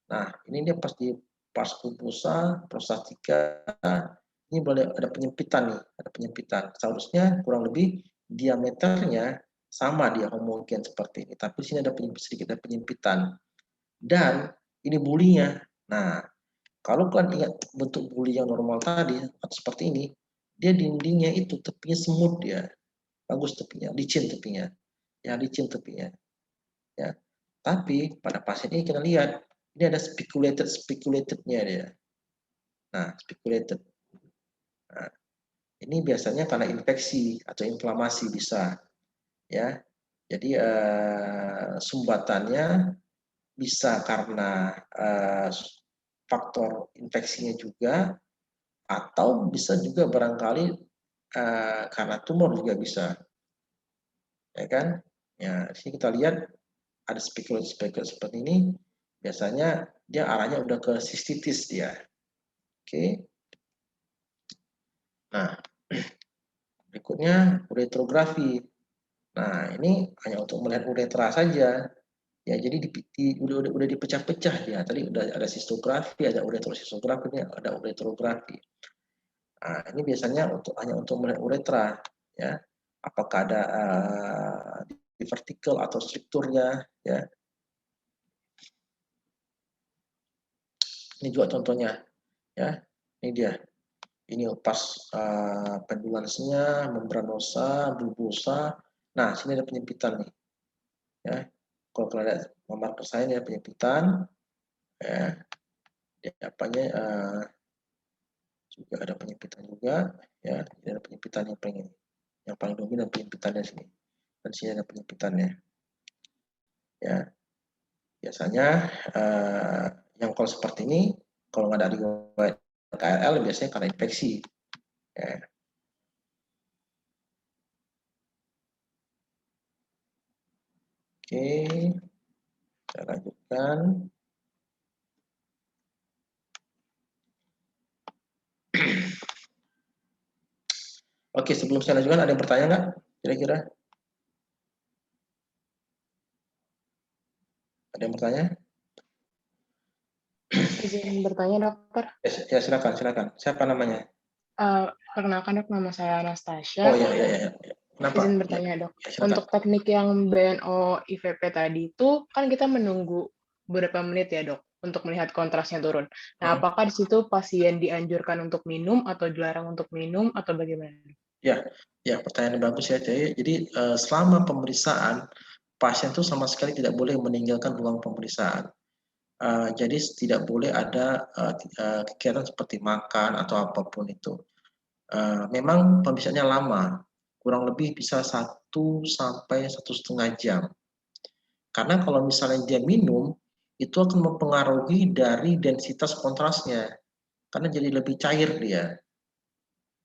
Nah, ini dia pas di pars pupusa, prostatika, ini boleh ada penyempitan nih, ada penyempitan. Seharusnya kurang lebih diameternya sama, dia homogen seperti ini, tapi sini ada sedikit ada penyempitan. Dan ini bulinya. Nah, kalau kalian ingat bentuk buli yang normal tadi atau seperti ini, dia dindingnya itu tepinya semut dia, bagus tepinya, licin tepinya, ya licin tepinya, ya. Tapi pada pasien ini kita lihat ini ada speculatednya dia. Nah, speculated. Nah, ini biasanya karena infeksi atau inflamasi bisa, ya. Jadi sumbatannya bisa karena faktor infeksinya juga, atau bisa juga barangkali karena tumor juga bisa, ya kan? Ya, di sini kita lihat ada spekulat seperti ini, biasanya dia arahnya udah ke sistitis dia. Oke. Nah, berikutnya uretrografi. Nah, ini hanya untuk melihat uretra saja. Ya, jadi udah dipecah-pecah ya. Tadi udah ada sistografi, ada uretrosistografi, ini ada uretrografi. Nah, ini biasanya hanya untuk melihat uretra, ya. Apakah ada di vertikal atau strukturnya, ya. Ini juga contohnya, ya. Ini dia. Ini pas pendulansnya, membranosa, bulbosa. Nah, sini ada penyempitan nih, ya. Kalau kalian lihat marker saya ini ada penyempitan, ya. Di apanya juga ada penyempitan juga, ya. Ini ada penyempitan yang paling dominan penyempitannya sini. Dan sini ada penyempitannya, ya. Biasanya yang kalau seperti ini, kalau nggak ada riwayat KLL biasanya karena infeksi, ya. Oke, kita lanjutkan. Oke, sebelum saya lanjutkan, ada yang bertanya nggak kira-kira? Ada yang bertanya? Izin bertanya, dokter. Ya, silakan. Siapa namanya? Perkenalkan, dok, nama saya Anastasia. Oh ya. Kenapa? Izin bertanya, dok. Ya, Untuk teknik yang BNO IVP tadi itu kan kita menunggu beberapa menit ya, dok, untuk melihat kontrasnya turun. Nah, apakah di situ pasien dianjurkan untuk minum atau dilarang untuk minum atau bagaimana? Ya, pertanyaan bagus ya. Jadi selama pemeriksaan pasien itu sama sekali tidak boleh meninggalkan ruang pemeriksaan. Jadi tidak boleh ada kegiatan seperti makan atau apapun itu. Memang pemeriksaannya lama, kurang lebih bisa 1 sampai 1,5 jam. Karena kalau misalnya dia minum, itu akan mempengaruhi dari densitas kontrasnya, karena jadi lebih cair dia.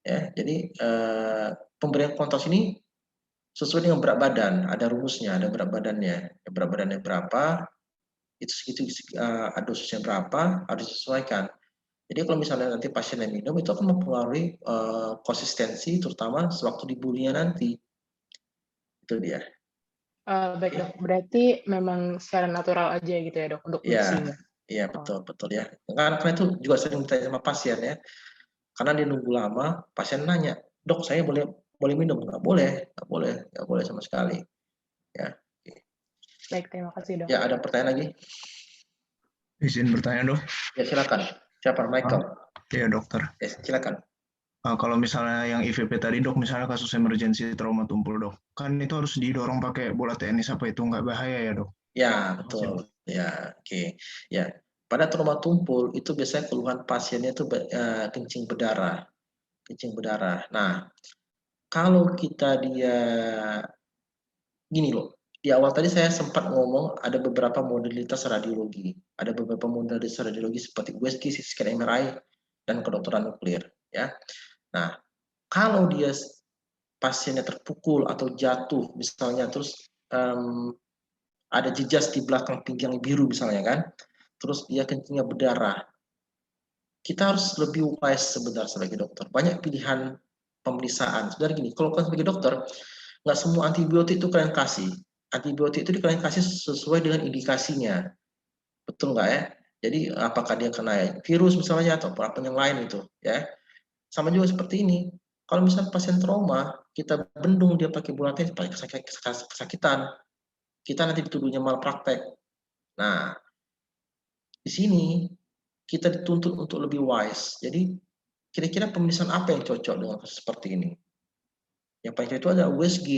Ya, jadi pemberian kontras ini sesuai dengan berat badan, ada rumusnya, ada berat badannya. Berat badannya berapa, itu dosisnya berapa, harus disesuaikan. Jadi kalau misalnya nanti pasien yang minum, itu akan mempengaruhi konsistensi, terutama sewaktu di bulinya nanti. Itu dia. Baik dok, berarti memang secara natural aja gitu ya dok untuk fungsinya. Iya betul ya. Karena itu juga sering ditanya sama pasien ya. Karena dia nunggu lama, pasien nanya, dok saya boleh minum? Nggak boleh sama sekali. Ya. Baik, terima kasih dok. Ya, ada pertanyaan lagi? Izin bertanya dok. Ya silakan. Siapa? Michael? Iya dokter. Ya, silakan. Kalau misalnya yang IVP tadi dok, misalnya kasus emergensi trauma tumpul dok, kan itu harus didorong pakai bola tenis, apa itu nggak bahaya ya dok? Ya betul. Ya, oke. Ya, pada trauma tumpul itu biasanya keluhan pasiennya itu kencing berdarah. Nah, kalau dia gini loh, di awal tadi saya sempat ngomong ada beberapa modalitas radiologi. Ada beberapa modalitas radiologi seperti USG, CT scan, MRI, dan kedokteran nuklir. Ya. Nah, kalau dia pasiennya terpukul atau jatuh, misalnya terus ada jejas di belakang pinggang biru misalnya kan, terus dia kencingnya berdarah. Kita harus lebih wise sebenarnya sebagai dokter. Banyak pilihan pemeriksaan. Sebenarnya gini, kalau kalian sebagai dokter, nggak semua antibiotik itu kalian kasih. Antibiotik itu kalian kasih sesuai dengan indikasinya. Betul nggak ya? Jadi apakah dia kena virus misalnya atau apa yang lain itu ya. Sama juga seperti ini. Kalau misalnya pasien trauma, kita bendung dia pakai bola tenis, pakai kesakitan, kita nanti dituduhnya malpraktek. Nah, di sini kita dituntut untuk lebih wise. Jadi kira-kira pemeriksaan apa yang cocok dengan kasus seperti ini? Yang paling cocok itu ada USG.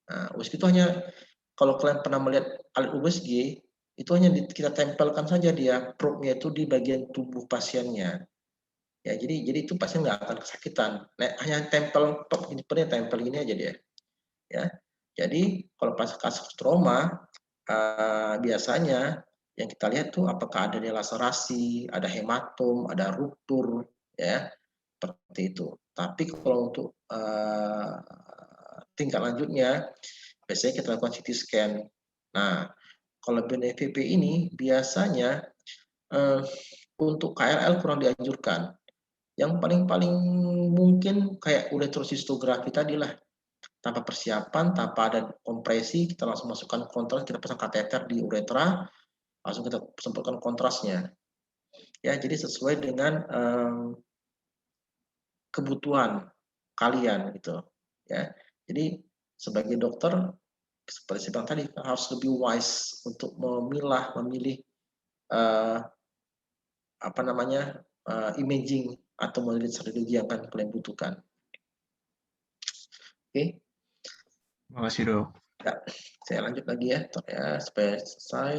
Nah, USG itu hanya kalau kalian pernah melihat alat USG, itu hanya kita tempelkan saja dia probe-nya itu di bagian tubuh pasiennya. Ya, jadi itu pasien nggak akan kesakitan. Nah, hanya tempel top ini tempel ini aja dia. Ya. Jadi kalau pas kasus trauma biasanya yang kita lihat tuh apakah ada laserasi, ada hematom, ada ruptur, ya seperti itu. Tapi kalau untuk tingkat lanjutnya, biasanya kita lakukan CT scan. Nah, kalau BNPB ini biasanya untuk KRL kurang dianjurkan. Yang paling mungkin kayak uretrohistografi tadi lah, tanpa persiapan, tanpa ada kompresi, kita langsung masukkan kontras, kita pasang kateter di uretra, langsung kita semprotkan kontrasnya. Ya, jadi sesuai dengan kebutuhan kalian gitu. Ya, jadi sebagai dokter seperti saya bilang tadi harus lebih wise untuk memilih imaging atau modalitas radiologi yang akan kalian butuhkan. Oke. Terima kasih dok. Ya, saya lanjut lagi ya supaya selesai.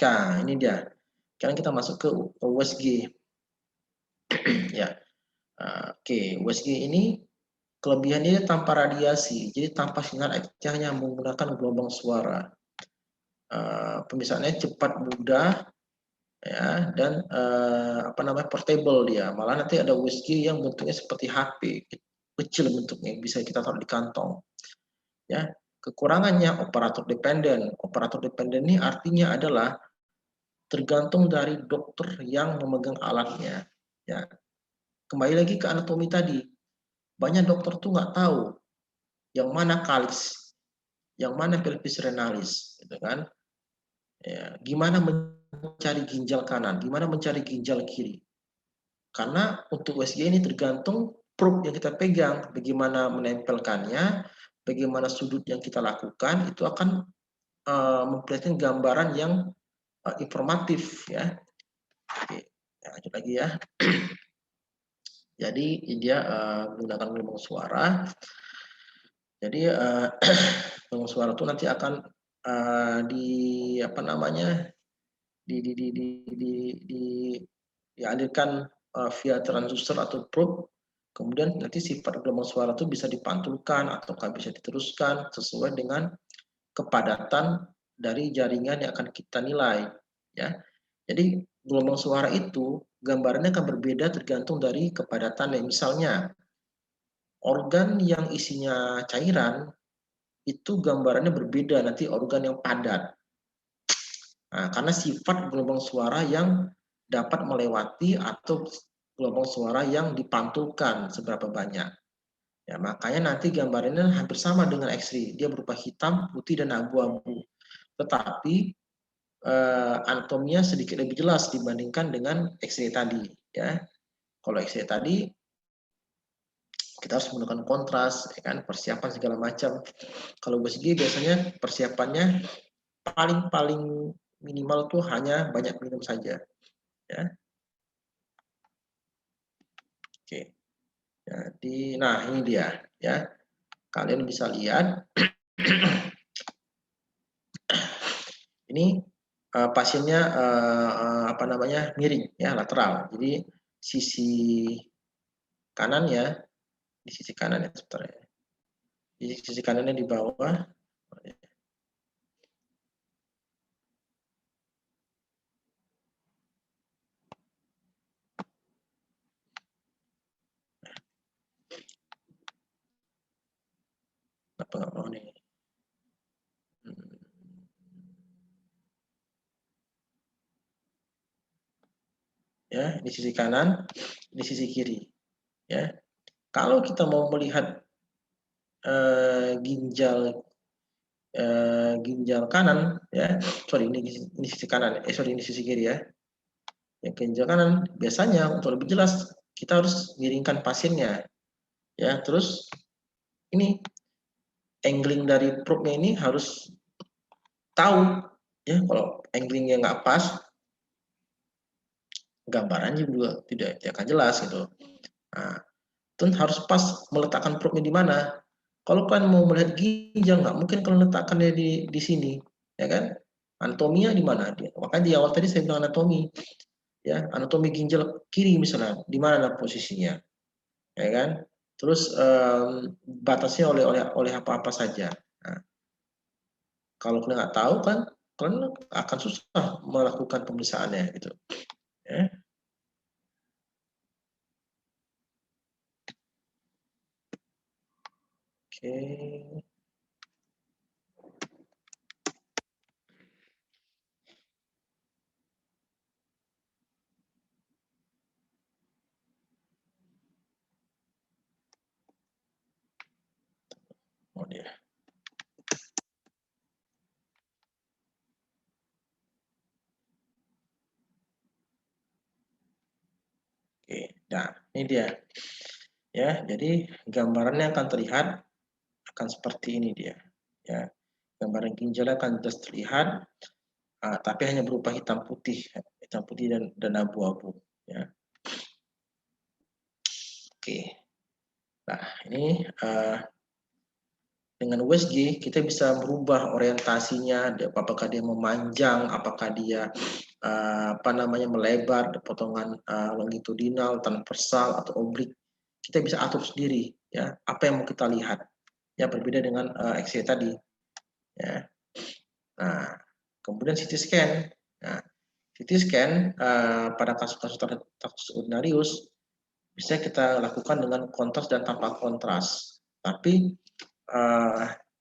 Nah, ini dia. Sekarang kita masuk ke USG. Ya. Oke, USG ini kelebihannya tanpa radiasi, jadi tanpa sinar X, hanya menggunakan gelombang suara. Pemisahnya cepat, mudah, ya, dan portable dia. Malah nanti ada USG yang bentuknya seperti HP, kecil bentuknya, bisa kita taruh di kantong. Ya, kekurangannya operator dependen. Operator dependen ini artinya adalah tergantung dari dokter yang memegang alatnya. Ya, kembali lagi ke anatomi tadi. Banyak dokter tuh nggak tahu yang mana kalis, yang mana pelvis renalis, gitu kan? Ya, gimana mencari ginjal kanan, gimana mencari ginjal kiri? Karena untuk USG ini tergantung probe yang kita pegang, bagaimana menempelkannya, bagaimana sudut yang kita lakukan, itu akan memperlihatkan gambaran yang informatif ya. Oke, lanjut lagi ya. Jadi dia menggunakan gelombang suara. Jadi gelombang suara itu nanti akan dialirkan via transducer atau probe. Kemudian nanti sifat gelombang suara itu bisa dipantulkan ataukah bisa diteruskan sesuai dengan kepadatan dari jaringan yang akan kita nilai, ya. Jadi gelombang suara itu gambarannya akan berbeda tergantung dari kepadatannya. Misalnya organ yang isinya cairan itu gambarannya berbeda nanti organ yang padat. Nah, karena sifat gelombang suara yang dapat melewati atau gelombang suara yang dipantulkan seberapa banyak. Ya, makanya nanti gambarannya hampir sama dengan X-ray. Dia berupa hitam, putih, dan abu-abu. Tetapi anatominya sedikit lebih jelas dibandingkan dengan X-ray tadi. Ya, kalau X-ray tadi kita harus menggunakan kontras, ya kan, persiapan segala macam. Kalau USG biasanya persiapannya paling minimal tuh hanya banyak minum saja, ya. Oke. Jadi, nah ini dia, ya. Kalian bisa lihat ini pasiennya apa namanya miring, ya, lateral. Jadi sisi kanan ya, di sisi kanan ya, sebentar ya. Di sisi kanannya di bawah. Apa nggak mau nih? Ya, di sisi kanan, di sisi kiri. Ya, kalau kita mau melihat ginjal kanan, ya, sorry ini sisi kanan, sorry ini sisi kiri ya. Yang ginjal kanan biasanya untuk lebih jelas kita harus miringkan pasiennya, ya. Terus ini angling dari probe-nya ini harus tahu, ya, kalau anglingnya nggak pas, gambarannya juga tidak akan jelas gitu. Nah, itu harus pas meletakkan probe-nya di mana. Kalau kalian mau melihat ginjal, nggak mungkin kalau letakkannya di sini, ya kan? Anatominya di mana? Makanya di awal tadi saya bilang anatomi, ya, anatomi ginjal kiri misalnya, di mana posisinya, ya kan? Terus batasnya oleh apa-apa saja. Nah, kalau kalian nggak tahu kan, kalian akan susah melakukan pemeriksaannya gitu, ya. Oke. Oh dia. Oke, nah ini dia. Ya, jadi gambarannya akan terlihat akan seperti ini dia. Ya, gambaran ginjalnya akan jelas terlihat, tapi hanya berupa hitam putih dan abu-abu. Ya. Oke. Nah, ini dengan USG kita bisa merubah orientasinya, apakah dia memanjang, apakah dia apa namanya melebar, potongan longitudinal, transversal atau oblik. Kita bisa atur sendiri, ya, apa yang mau kita lihat. Ya, berbeda dengan X-ray tadi. Ya. Nah, kemudian CT scan. Nah, CT scan pada kasus-kasus ordinarius bisa kita lakukan dengan kontras dan tanpa kontras. Tapi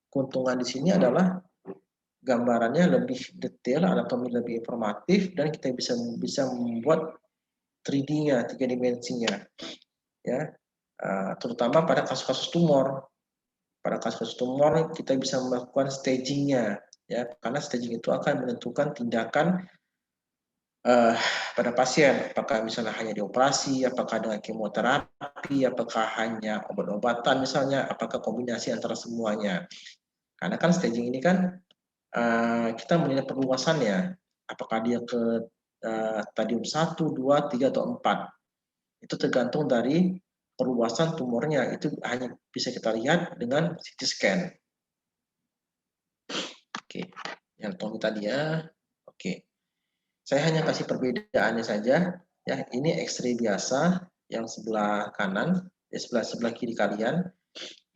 keuntungan di sini adalah gambarannya lebih detail, anatomi lebih informatif, dan kita bisa membuat 3D-nya, 3 dimensinya, ya. Terutama pada kasus-kasus tumor. Pada kasus tumor kita bisa melakukan staging-nya, ya, karena staging itu akan menentukan tindakan pada pasien, apakah misalnya hanya dioperasi, apakah dengan kemoterapi, apakah hanya obat-obatan misalnya, apakah kombinasi antara semuanya. Karena kan staging ini kan kita menilai perluasannya, apakah dia ke stadium 1, 2, 3, atau 4. Itu tergantung dari perluasan tumornya, itu hanya bisa kita lihat dengan CT scan. Oke, yang tadi ya. Oke. Saya hanya kasih perbedaannya saja, ya. Ini X-ray biasa yang sebelah kanan, sebelah kiri kalian.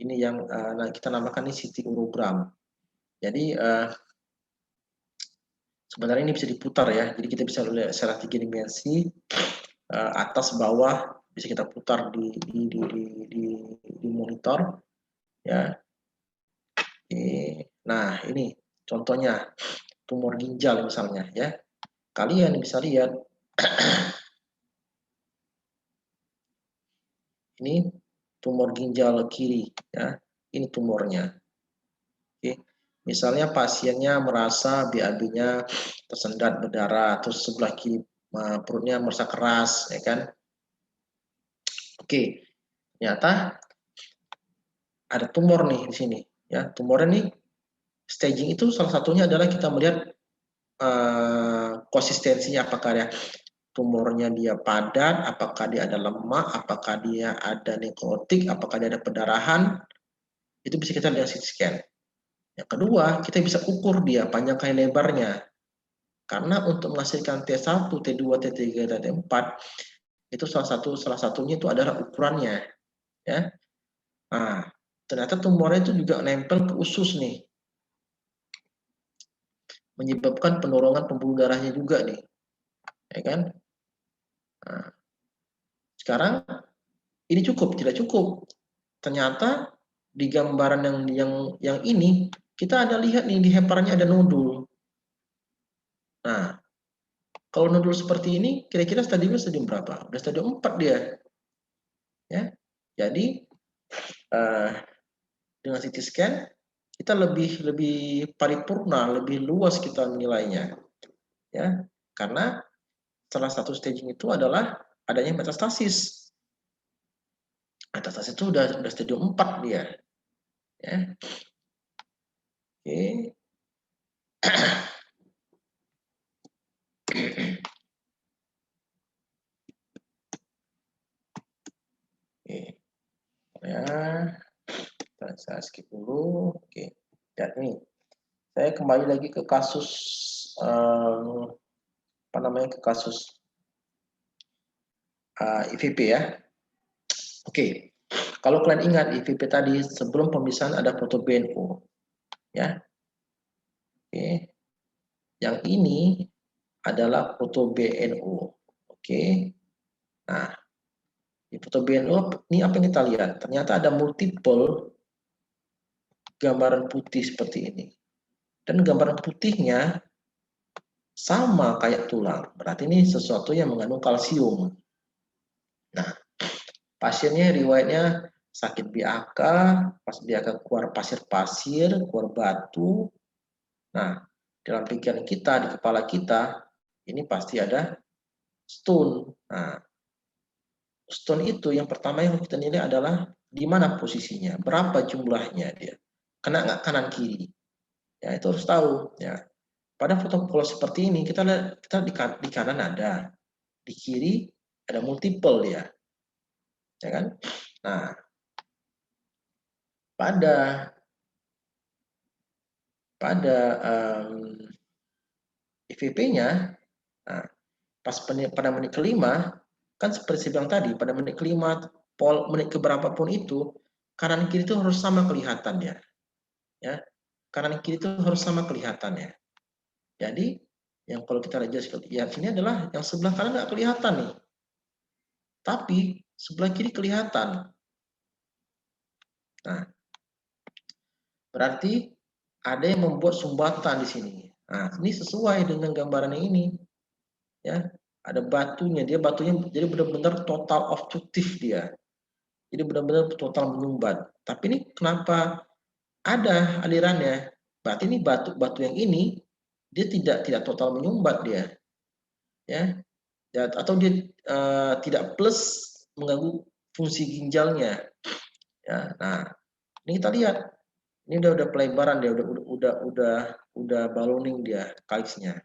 Ini yang kita namakan ini CT urogram. Jadi sebenarnya ini bisa diputar ya. Jadi kita bisa lihat secara 3 dimensi, atas bawah bisa kita putar di monitor ya. Nah, ini contohnya tumor ginjal misalnya ya. Kalian bisa lihat ini tumor ginjal kiri ya. Ini tumornya. Oke. Misalnya pasiennya merasa BAB-nya tersendat berdarah, terus sebelah kiri perutnya merasa keras, ya kan? Oke, ternyata ada tumor nih di sini, ya. Tumornya nih staging itu salah satunya adalah kita melihat konsistensinya, apakah ya tumornya dia padat, apakah dia ada lemak, apakah dia ada nekrotik, apakah dia ada pendarahan, itu bisa kita lihat CT scan. Yang kedua, kita bisa ukur dia panjang kali lebarnya. Karena untuk menghasilkan T1, T2, T3, dan T4 itu salah satunya itu adalah ukurannya, ya. Nah, ternyata tumornya itu juga nempel ke usus nih, menyebabkan penurunan pembuluh darahnya juga nih, ya kan? Nah, sekarang ini cukup, tidak cukup. Ternyata di gambaran yang ini kita ada lihat nih di heparnya ada nodul. Nah, kalau nodul seperti ini kira-kira stadiumnya stadium berapa? Udah stadium 4 dia. Ya. Jadi dengan CT scan kita lebih paripurna, lebih luas kita menilainya. Ya. Karena salah satu staging itu adalah adanya metastasis. Metastasis itu udah stadium 4 dia. Ya. Oke. Oke. Ya, saya skip dulu. Oke. Ya, ini saya kembali lagi ke kasus apa namanya, ke kasus IVP ya. Oke. Kalau kalian ingat IVP tadi sebelum pemisahan ada foto BNO ya. Oke. Yang ini adalah foto BNO. Oke. Nah, di foto BNO ini apa yang kita lihat? Ternyata ada multiple gambaran putih seperti ini. Dan gambaran putihnya sama kayak tulang. Berarti ini sesuatu yang mengandung kalsium. Nah, pasiennya riwayatnya sakit BAK, pas BAK keluar pasir-pasir, keluar batu. Nah, dalam pikiran kita, di kepala kita, ini pasti ada stone. Nah, stone itu yang pertama yang kita nilai adalah di mana posisinya, berapa jumlahnya dia, kena nggak kanan kiri. Ya, itu harus tahu. Ya, pada foto kalau seperti ini kita di kanan ada, di kiri ada multiple ya, ya kan? Nah, pada IVP-nya, nah, pada menit kelima, kan seperti saya bilang tadi, pada menit kelima, menit keberapa pun itu, kanan kiri itu harus sama kelihatannya. Ya, kanan kiri itu harus sama kelihatannya. Jadi, yang kalau kita lihat sini adalah yang sebelah kanan nggak kelihatan nih. Tapi, sebelah kiri kelihatan. Nah, berarti ada yang membuat sumbatan di sini. Nah, ini sesuai dengan gambaran ini. Ya, ada batunya, batunya jadi benar-benar total obstruktif dia. Jadi benar-benar total menyumbat. Tapi ini kenapa ada alirannya? Berarti ini batu yang ini dia tidak total menyumbat dia. Ya. Atau dia tidak plus mengganggu fungsi ginjalnya. Ya. Nah, ini kita lihat. Ini udah pelebaran dia, udah ballooning dia kalisnya.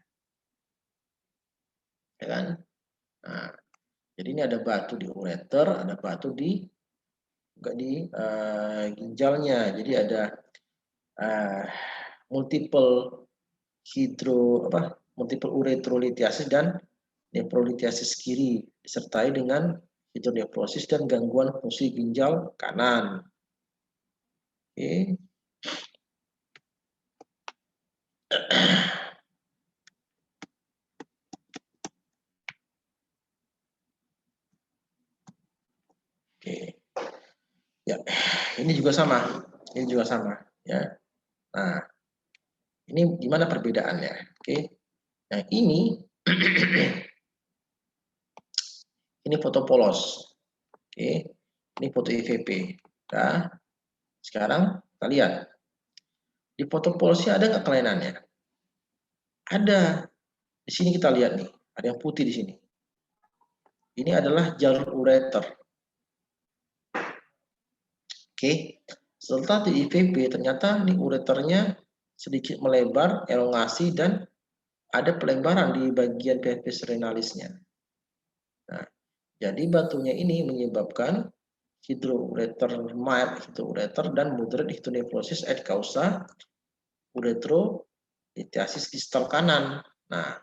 Ya kan? Nah, jadi ini ada batu di ureter, ada batu di ginjalnya. Jadi ada multiple multiple uretrolitiasis dan nefrolitiasis kiri disertai dengan hidronefrosis dan gangguan fungsi ginjal kanan. Oke. ini juga sama. Ini juga sama, ya. Nah, ini gimana perbedaannya? Oke. Nah, ini ini foto polos. Oke. Ini foto IVP. Nah, sekarang kita lihat. Di foto polosnya ada nggak kelainannya? Ada. Di sini kita lihat nih, ada yang putih di sini. Ini adalah jalur ureter. Oke. Setelah di IVP ternyata nih ureternya sedikit melebar, elongasi, dan ada pelebaran di bagian pelvis renalisnya. Nah, jadi batunya ini menyebabkan hidroureter mild hidroureter dan moderate hidronefrosis et causa uretrolithiasis distal kanan. Nah,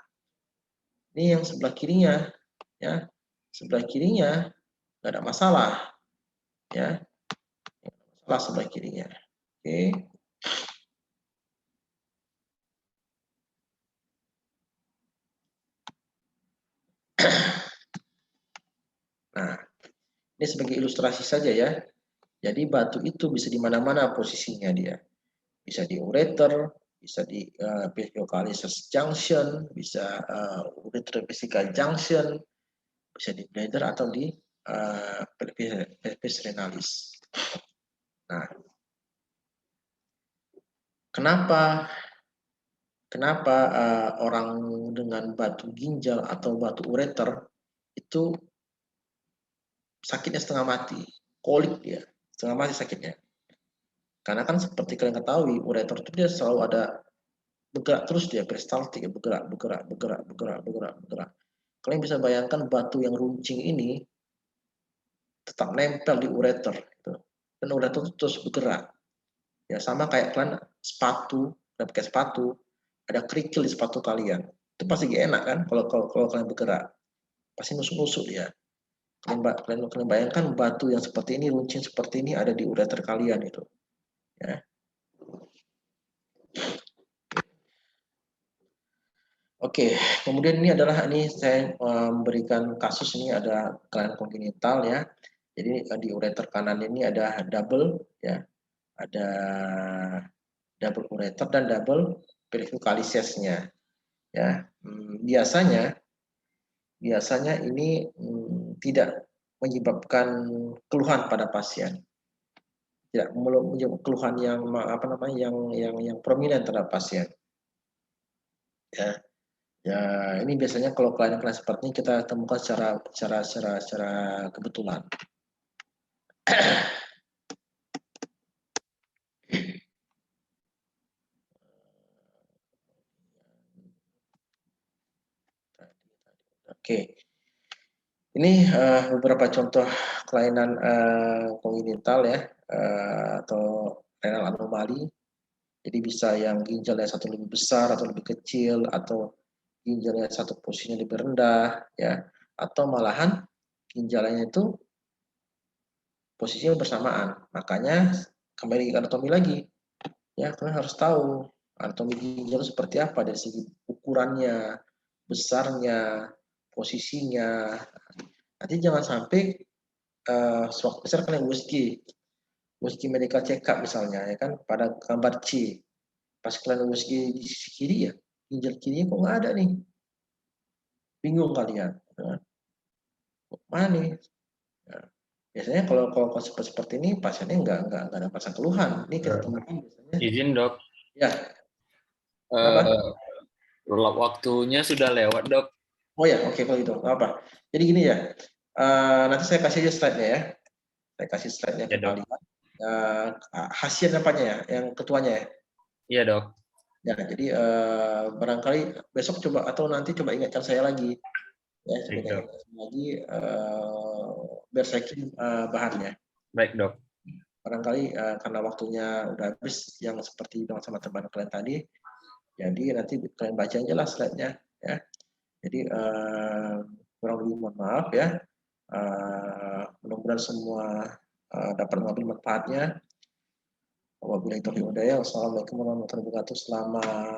ini yang sebelah kirinya, ya. Sebelah kirinya nggak ada masalah, ya. Masalah sebelah kirinya. Oke. Nah, ini sebagai ilustrasi saja ya. Jadi batu itu bisa di mana-mana posisinya dia. Bisa di ureter, bisa di vesicalis junction, bisa uretrovesical junction, bisa di bladder atau di pelvis renalis. Nah, kenapa orang dengan batu ginjal atau batu ureter itu sakitnya setengah mati, kolik dia, setengah mati sakitnya. Karena kan seperti kalian ketahui, ureter itu dia selalu ada bergerak terus dia peristaltik, bergerak. Kalian bisa bayangkan batu yang runcing ini tetap nempel di ureter, gitu. Dan ureter itu terus bergerak. Ya sama kayak kalian sepatu, kalian pakai sepatu, ada kerikil di sepatu kalian, itu pasti gak enak kan kalau kalian bergerak, pasti nusuk-nusuk dia. Kalian bayangkan batu yang seperti ini, runcing seperti ini ada di ureter kalian itu, ya. Oke, kemudian ini saya memberikan kasus ini ada kelainan kongenital ya. Jadi di ureter kanan ini ada double ya, ada double ureter dan double perificalisesnya ya. Biasanya ini tidak menyebabkan keluhan pada pasien, tidak menyebabkan keluhan yang yang prominent terhadap pasien ya. Ya, ini biasanya kalau klien-klien seperti ini kita temukan secara kebetulan. Oke. Ini beberapa contoh kelainan kongenital ya, atau renal anomali. Jadi bisa yang ginjalnya satu lebih besar atau lebih kecil, atau ginjalnya satu posisinya lebih rendah ya, atau malahan ginjalnya itu posisinya bersamaan. Makanya kembali ke anatomi lagi ya, kalian harus tahu anatomi ginjal seperti apa dari segi ukurannya, besarnya, posisinya. Nanti jangan sampai sewaktu besar kalian USG medical check up misalnya ya kan, pada gambar C pas kalian USG di sisi kiri ya, ginjal kirinya kok nggak ada nih, bingung kalian ya. Mana nih ya, biasanya kalau seperti ini pasiennya nggak ada pasang keluhan, ini kita temukan biasanya. Izin dok, Ya apa? Waktunya sudah lewat dok. Oh ya, oke kalau gitu nggak apa. Jadi gini ya, nanti saya kasih aja slide-nya ya, saya kasih slide-nya ke Ya, Dok. kalian. Hasil apanya ya, yang ketuanya ya. Iya dok. Ya, jadi barangkali besok coba atau nanti coba ingatkan saya lagi, ya, Baik, Dok. lagi biar saya kirim bahannya. Baik dok. Barangkali karena waktunya udah habis, yang seperti bilang sama teman kalian tadi, jadi nanti kalian baca aja lah slide-nya, ya. Jadi kurang lebih mohon maaf ya. Mudah-mudahan semua dapat mengambil manfaatnya. Wabillahi taufiq wal hidayah. Wassalamualaikum warahmatullahi wabarakatuh. Selamat